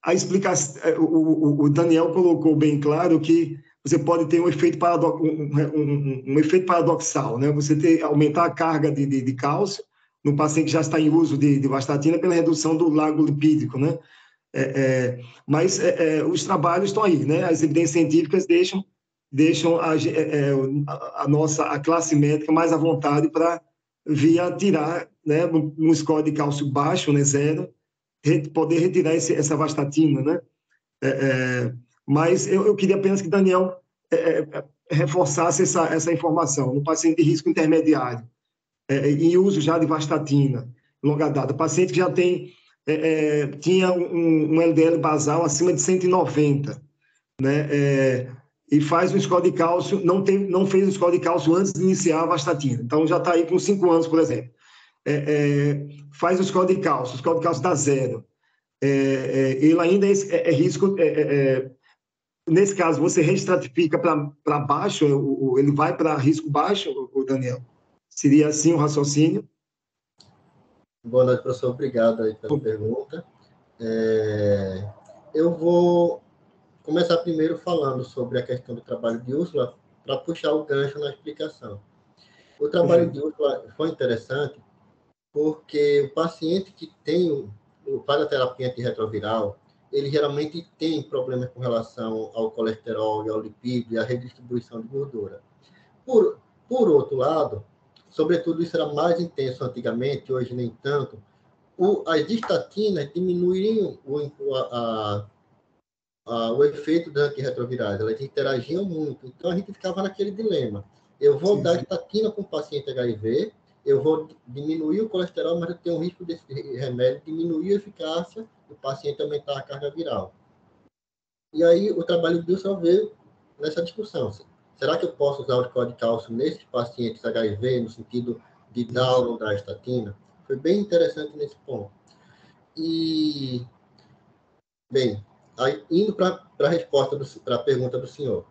A explicação, o Daniel colocou bem claro que você pode ter um efeito, um efeito paradoxal, né? Você aumentar a carga de cálcio no paciente que já está em uso de vastatina pela redução do lago lipídico, né? Mas os trabalhos estão aí, né? As evidências científicas deixam a classe médica mais à vontade para vir tirar, né, um score de cálcio baixo, né, zero, poder retirar essa vastatina, né? Mas eu queria apenas que Daniel reforçasse essa informação. No paciente de risco intermediário, em uso já de vastatina, longa data, paciente que já tinha um LDL basal acima de 190, né? E faz um score de cálcio, não fez o score de cálcio antes de iniciar a vastatina. Então, já está aí com 5 anos, por exemplo. Faz o score de cálcio dá zero. Ele ainda é risco... nesse caso, você reestratifica para baixo, ele vai para risco baixo, o Daniel? Seria assim o raciocínio? Boa noite, professor. Obrigado aí pela pergunta. Eu vou começar primeiro falando sobre a questão do trabalho de Úrsula, para puxar o gancho na explicação. O trabalho de Úrsula foi interessante porque o paciente que faz a terapia antirretroviral, ele geralmente tem problemas com relação ao colesterol e ao lipídio e à redistribuição de gordura. Por outro lado, sobretudo isso era mais intenso antigamente, hoje nem tanto, as estatinas diminuiriam o efeito das antirretrovirais, elas interagiam muito, então a gente ficava naquele dilema. Eu vou dar estatina para um paciente HIV, eu vou diminuir o colesterol, mas eu tenho um risco desse remédio diminuir a eficácia do paciente aumentar a carga viral. E aí o trabalho do Wilson veio nessa discussão. Será que eu posso usar o score de cálcio nesses pacientes HIV, no sentido de dar ou não dar estatina? Foi bem interessante nesse ponto. E, bem, aí, indo para a resposta, para a pergunta do senhor.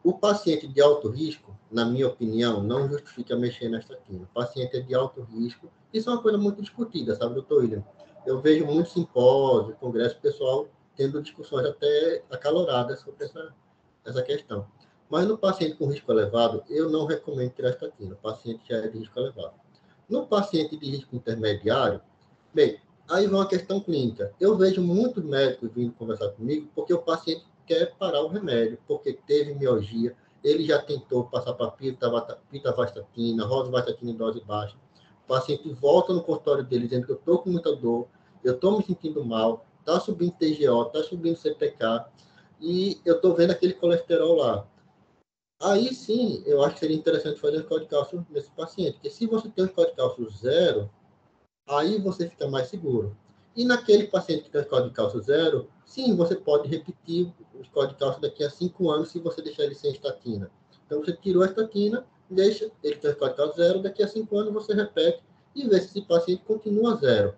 O paciente de alto risco, na minha opinião, não justifica mexer na estatina. O paciente é de alto risco. Isso é uma coisa muito discutida, sabe, doutor William? Eu vejo muitos simpósios, congressos, pessoal tendo discussões até acaloradas sobre essa questão. Mas no paciente com risco elevado, eu não recomendo tirar estatina. O paciente já é de risco elevado. No paciente de risco intermediário, bem, aí vai uma questão clínica. Eu vejo muitos médicos vindo conversar comigo porque o paciente quer parar o remédio, porque teve mialgia, ele já tentou passar para pitavastatina, rosuvastatina em dose baixa. O paciente volta no consultório dele dizendo que eu estou com muita dor, eu estou me sentindo mal, está subindo TGO, está subindo CPK, e eu estou vendo aquele colesterol lá. Aí sim, eu acho que seria interessante fazer um score de cálcio nesse paciente, porque se você tem um score de cálcio zero, aí você fica mais seguro. E naquele paciente que tem score de cálcio zero, sim, você pode repetir o score de cálcio daqui a 5 anos se você deixar ele sem estatina. Então, você tirou a estatina, deixa ele ter score de cálcio zero, daqui a 5 anos você repete e vê se esse paciente continua zero.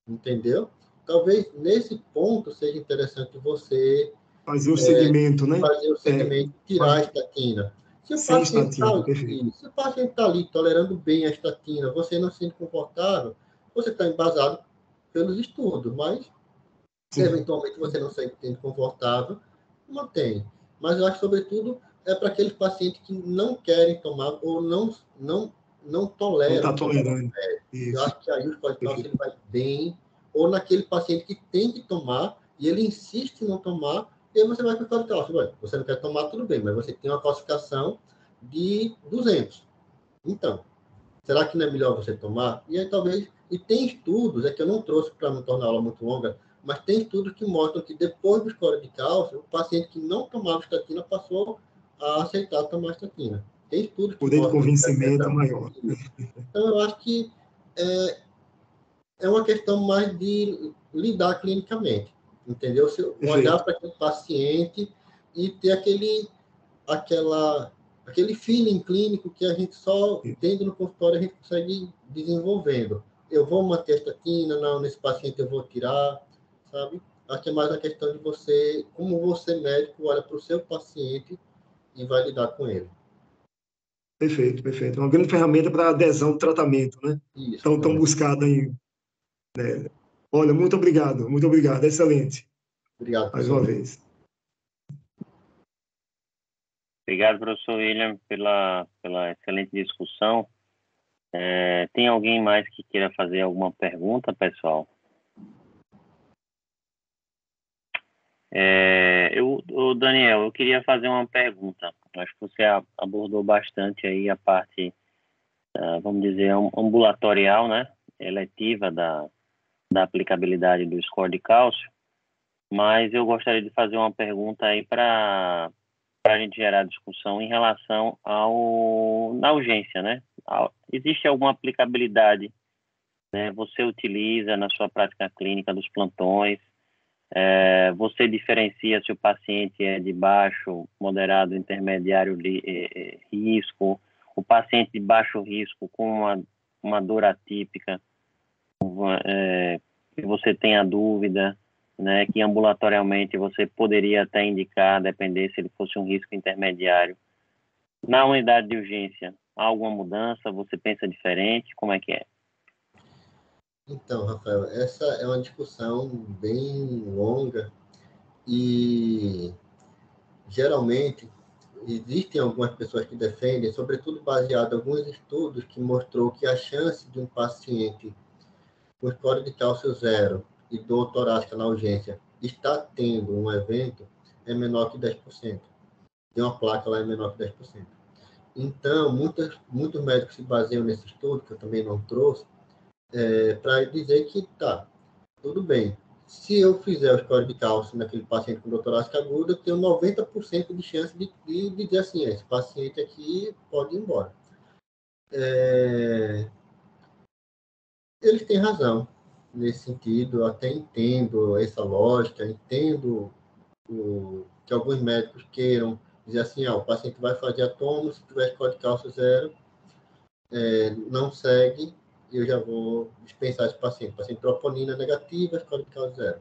Entendeu? Talvez nesse ponto seja interessante você fazer o segmento, né? Fazer o segmento, tirar a estatina. Se o paciente está ali tolerando bem a estatina, você não se sente confortável, você está embasado pelos estudos, mas se eventualmente você não se sente confortável, mantém. Mas eu acho, sobretudo, para aqueles pacientes que não querem tomar ou não toleram. Não está tolerando. Eu acho que aí o score de cálcio ele vai bem, ou naquele paciente que tem que tomar e ele insiste em não tomar, e aí você vai com o score de cálcio. Você não quer tomar, tudo bem, mas você tem uma classificação de 200. Então, será que não é melhor você tomar? E aí talvez... E tem estudos, que eu não trouxe para não tornar a aula muito longa, mas tem estudos que mostram que depois do score de cálcio, o paciente que não tomava estatina passou a aceitar tomar estatina. Tem estudos que poder de convencimento maior. Então, eu acho que é uma questão mais de lidar clinicamente, entendeu? Olhar para aquele paciente e ter aquela aquele feeling clínico que a gente só tendo no consultório a gente consegue ir desenvolvendo. Eu vou manter a estatina, não, nesse paciente eu vou tirar, sabe? Acho que é mais uma questão de você, como você médico olha para o seu paciente e vai lidar com ele. Perfeito, perfeito. Uma grande ferramenta para adesão ao tratamento, né? Isso, Tão buscada aí. Né? Olha, muito obrigado, excelente. Obrigado, Mais professor. uma vez. Obrigado, professor William, pela excelente discussão. Tem alguém mais que queira fazer alguma pergunta, pessoal? Daniel, eu queria fazer uma pergunta. Acho que você abordou bastante aí a parte, vamos dizer, ambulatorial, né? Eletiva da aplicabilidade do score de cálcio. Mas eu gostaria de fazer uma pergunta aí para a gente gerar discussão em relação na urgência, né? Existe alguma aplicabilidade, né? Você utiliza na sua prática clínica dos plantões? Você diferencia se o paciente é de baixo, moderado, intermediário risco, o paciente de baixo risco com uma dor atípica, que você tenha dúvida, né, que ambulatorialmente você poderia até indicar, depender se ele fosse um risco intermediário. Na unidade de urgência, há alguma mudança? Você pensa diferente? Como é que é? Então, Rafael, essa é uma discussão bem longa e, geralmente, existem algumas pessoas que defendem, sobretudo baseado em alguns estudos que mostrou que a chance de um paciente com score de cálcio zero e dor torácica na urgência estar tendo um evento é menor que 10%. Tem uma placa lá é menor que 10%. Então, muitos médicos se baseiam nesse estudo, que eu também não trouxe, para dizer que tá, tudo bem. Se eu fizer o score de cálcio naquele paciente com dor torácica aguda, eu tenho 90% de chance de dizer assim, esse paciente aqui pode ir embora. Eles têm razão nesse sentido, eu até entendo essa lógica, entendo que alguns médicos queiram dizer assim, o paciente vai fazer atomo, se tiver score de cálcio zero, não segue, eu já vou dispensar esse paciente. Paciente troponina negativa, score de cálcio zero.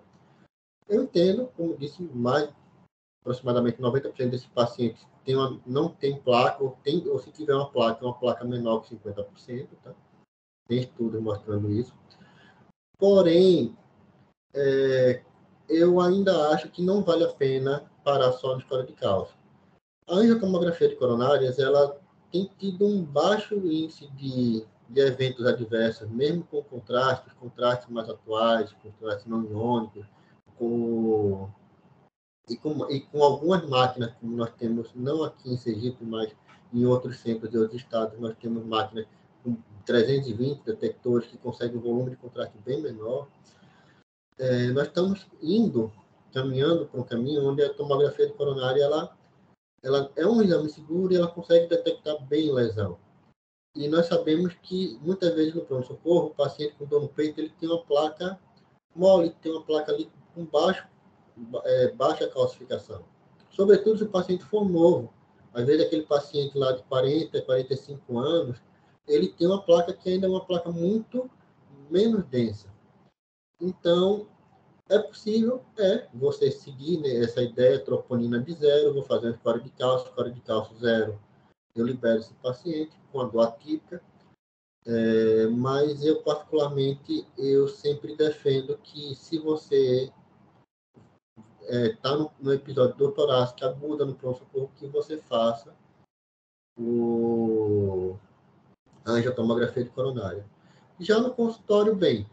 Eu entendo, como disse, mais aproximadamente 90% desses pacientes não tem placa, ou se tiver uma placa menor que 50%, tá? Tem estudos mostrando isso. Porém, eu ainda acho que não vale a pena parar só no score de cálcio. A angiotomografia de coronárias, ela tem tido um baixo índice de eventos adversos, mesmo com contrastes mais atuais, contrastes não iônicos, e com algumas máquinas, como nós temos, não aqui em Sergipe, mas em outros centros de outros estados, nós temos máquinas com 320 detectores que conseguem um volume de contraste bem menor. Nós estamos caminhando para um caminho onde a tomografia de coronária ela é um exame seguro e ela consegue detectar bem lesão. E nós sabemos que, muitas vezes, no pronto-socorro, o paciente com dor no peito, ele tem uma placa mole, tem uma placa ali com baixa calcificação. Sobretudo se o paciente for novo. Às vezes, aquele paciente lá de 40, 45 anos, ele tem uma placa que ainda é uma placa muito menos densa. Então, é possível, você seguir, né, essa ideia, troponina de zero, vou fazer um score de cálcio zero, eu libero esse paciente com a dor atípica, mas eu, particularmente, eu sempre defendo que se você está no episódio de dor torácica aguda no pronto-socorro, que você faça a angiotomografia de coronária. Já no consultório, bem,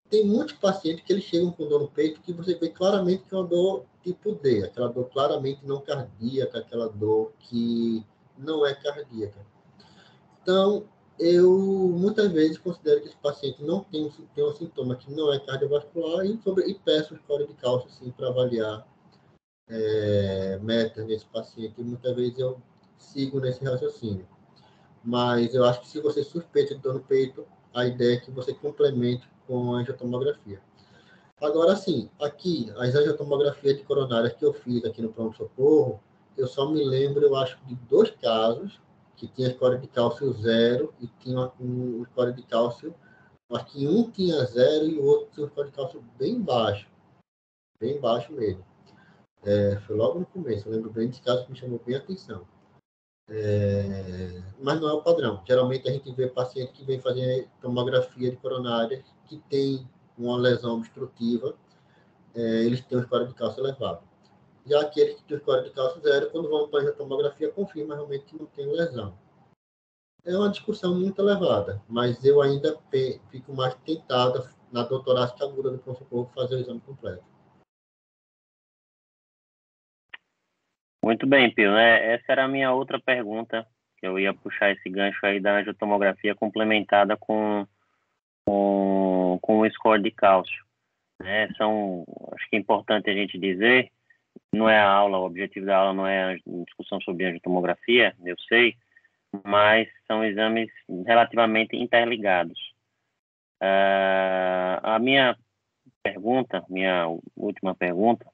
tem muitos pacientes que eles chegam com dor no peito que você vê claramente que é uma dor tipo D, aquela dor claramente não cardíaca, aquela dor que não é cardíaca. Então, eu muitas vezes considero que esse paciente não tem um sintoma que não é cardiovascular e peço o score de cálcio sim, para avaliar metas nesse paciente. E muitas vezes eu sigo nesse raciocínio. Mas eu acho que se você suspeita de dor no peito, a ideia é que você complemente com a angiotomografia. Agora, sim, aqui, as angiotomografias de coronárias que eu fiz aqui no pronto-socorro, eu só me lembro, eu acho, de 2 casos que tinha score de cálcio 0 e tinha um score de cálcio, acho que um tinha 0 e o outro tinha um score de cálcio bem baixo mesmo. Foi logo no começo, eu lembro bem desse caso que me chamou bem a atenção. Mas não é o padrão. Geralmente a gente vê paciente que vem fazer tomografia de coronária que tem uma lesão obstrutiva, eles têm um score de cálcio elevado. Já aqueles que têm um score de cálcio 0, quando vão para a tomografia, confirma realmente que não tem lesão. É uma discussão muito elevada, mas eu ainda fico mais tentado na dor torácica aguda do pronto-socorro fazer o exame completo. Muito bem, Pio. Essa era a minha outra pergunta, que eu ia puxar esse gancho aí da angiotomografia complementada com o score de cálcio. Acho que é importante a gente dizer, não é a aula, o objetivo da aula não é a discussão sobre angiotomografia, eu sei, mas são exames relativamente interligados. A minha última pergunta,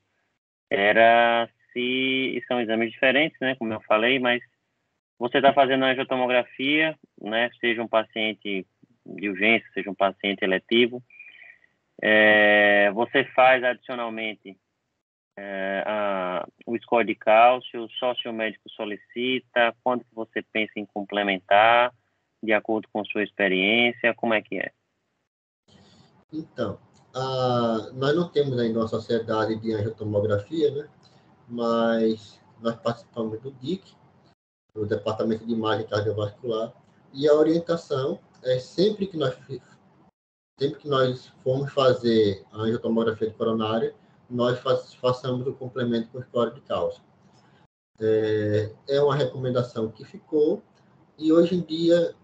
era se são exames diferentes, né, como eu falei, mas você está fazendo a angiotomografia, né, seja um paciente de urgência, seja um paciente eletivo, você faz adicionalmente o score de cálcio, só se o médico solicita, quando que você pensa em complementar, de acordo com sua experiência, como é que é? Então, nós não temos ainda uma sociedade de angiotomografia, né? Mas nós participamos do DIC, do Departamento de Imagem Cardiovascular, e a orientação é sempre que nós formos fazer a angiotomografia de coronária, nós façamos o complemento com score de cálcio. É uma recomendação que ficou, e hoje em dia,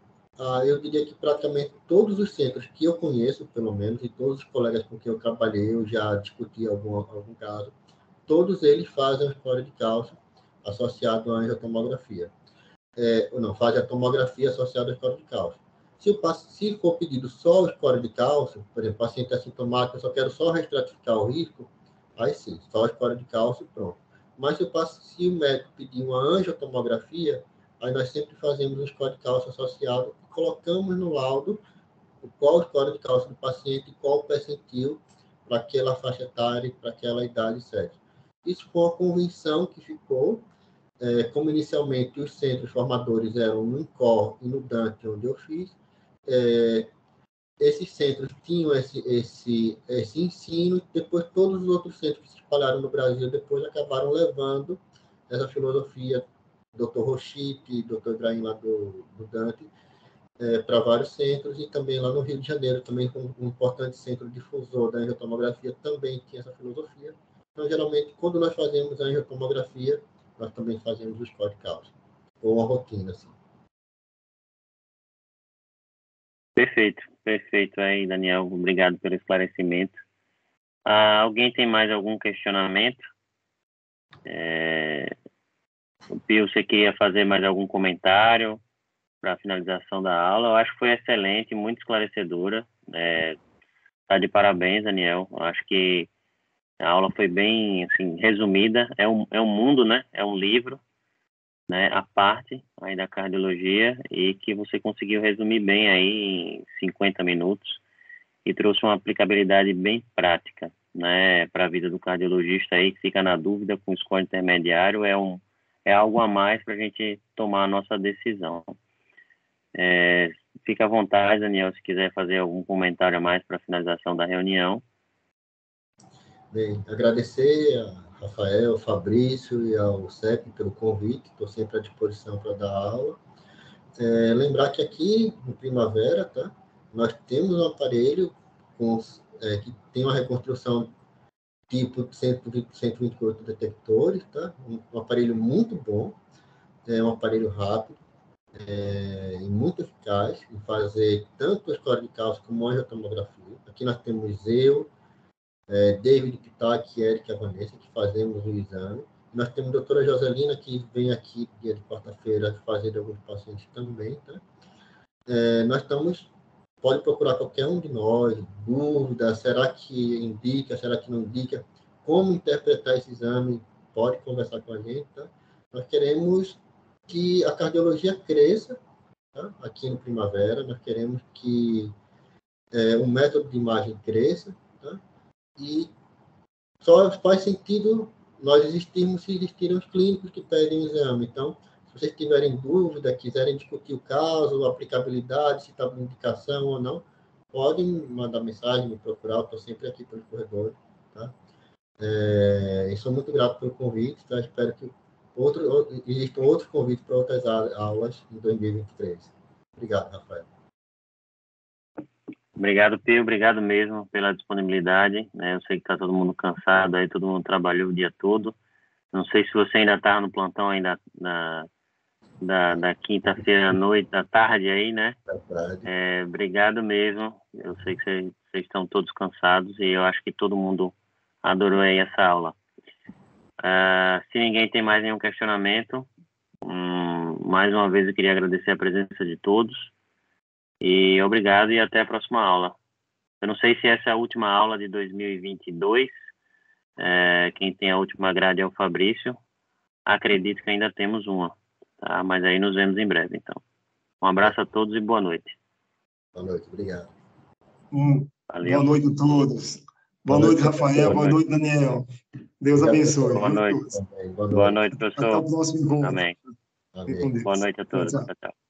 eu diria que praticamente todos os centros que eu conheço, pelo menos, e todos os colegas com quem eu trabalhei, eu já discuti algum caso, todos eles fazem o score de cálcio associado à angiotomografia. Fazem a tomografia associada ao score de cálcio. Se for pedido só o score de cálcio, por exemplo, paciente assintomático, eu só quero só restratificar o risco, aí sim, só o score de cálcio, pronto. Mas se o médico pedir uma angiotomografia, aí nós sempre fazemos um score de cálcio associado e colocamos no laudo qual o score de cálcio do paciente e qual o percentil para aquela faixa etária e para aquela idade certa. Isso foi uma convenção que ficou, como inicialmente os centros formadores eram no INCOR e no Dante, onde eu fiz, esses centros tinham esse ensino, e depois todos os outros centros que se espalharam no Brasil depois acabaram levando essa filosofia, Dr. Rochite, Dr. Ibrahim lá do Dante, para vários centros, e também lá no Rio de Janeiro, também um importante centro difusor da angiotomografia também tinha essa filosofia. Então, geralmente, quando nós fazemos a angiotomografia, nós também fazemos o score de cálcio, ou uma rotina, assim. Perfeito aí, Daniel. Obrigado pelo esclarecimento. Alguém tem mais algum questionamento? O Pio, você queria fazer mais algum comentário para a finalização da aula? Eu acho que foi excelente, muito esclarecedora. Tá de parabéns, Daniel. Eu acho que a aula foi bem, assim, resumida. É um mundo, né? É um livro, né? A parte aí da cardiologia, e que você conseguiu resumir bem aí em 50 minutos e trouxe uma aplicabilidade bem prática, né? Para a vida do cardiologista aí que fica na dúvida com o score intermediário, é algo a mais para a gente tomar a nossa decisão. Fica à vontade, Daniel, se quiser fazer algum comentário a mais para a finalização da reunião. Bem, agradecer a Rafael, Fabrício e ao CEP pelo convite, estou sempre à disposição para dar aula. Lembrar que aqui, no Primavera, tá, nós temos um aparelho que tem uma reconstrução tipo 128 detectores, tá? Um aparelho muito bom, um aparelho rápido, e muito eficaz em fazer tanto a score de cálcio como a angiotomografia. Aqui nós temos eu, David Pitak e Erika Vanessa, que fazemos o exame. Nós temos a doutora Joselina, que vem aqui dia de quarta-feira fazer de alguns pacientes também. Tá? Pode procurar qualquer um de nós, dúvida, será que indica, será que não indica, como interpretar esse exame, pode conversar com a gente. Tá? Nós queremos que a cardiologia cresça, tá? Aqui no Primavera, nós queremos que o método de imagem cresça, tá? E só faz sentido nós existirmos se existirem os clínicos que pedem o exame. Então, se vocês tiverem dúvida, quiserem discutir o caso, a aplicabilidade, se está com indicação ou não, podem mandar mensagem, me procurar, eu estou sempre aqui pelos corredores, tá? E sou muito grato pelo convite, tá? Espero que existam outros convites para outras aulas em 2023. Obrigado, Rafael. Obrigado, Pio, obrigado mesmo pela disponibilidade, né? Eu sei que está todo mundo cansado, aí todo mundo trabalhou o dia todo. Não sei se você ainda está no plantão ainda da quinta-feira à noite, da tarde aí, né? Obrigado mesmo. Eu sei que vocês estão todos cansados e eu acho que todo mundo adorou aí essa aula. Se ninguém tem mais nenhum questionamento, mais uma vez eu queria agradecer a presença de todos e obrigado e até a próxima aula. Eu não sei se essa é a última aula de 2022, quem tem a última grade é o Fabrício, acredito que ainda temos uma, tá? Mas aí nos vemos em breve, então. Um abraço a todos e boa noite. Boa noite, obrigado. Valeu. Boa noite a todos. Boa noite, Rafael. Boa noite, Daniel. Deus abençoe. Boa noite. Boa noite, professor. Até o próximo encontro. Amém. Amém. Boa noite a todos. Tchau. Tchau, tchau.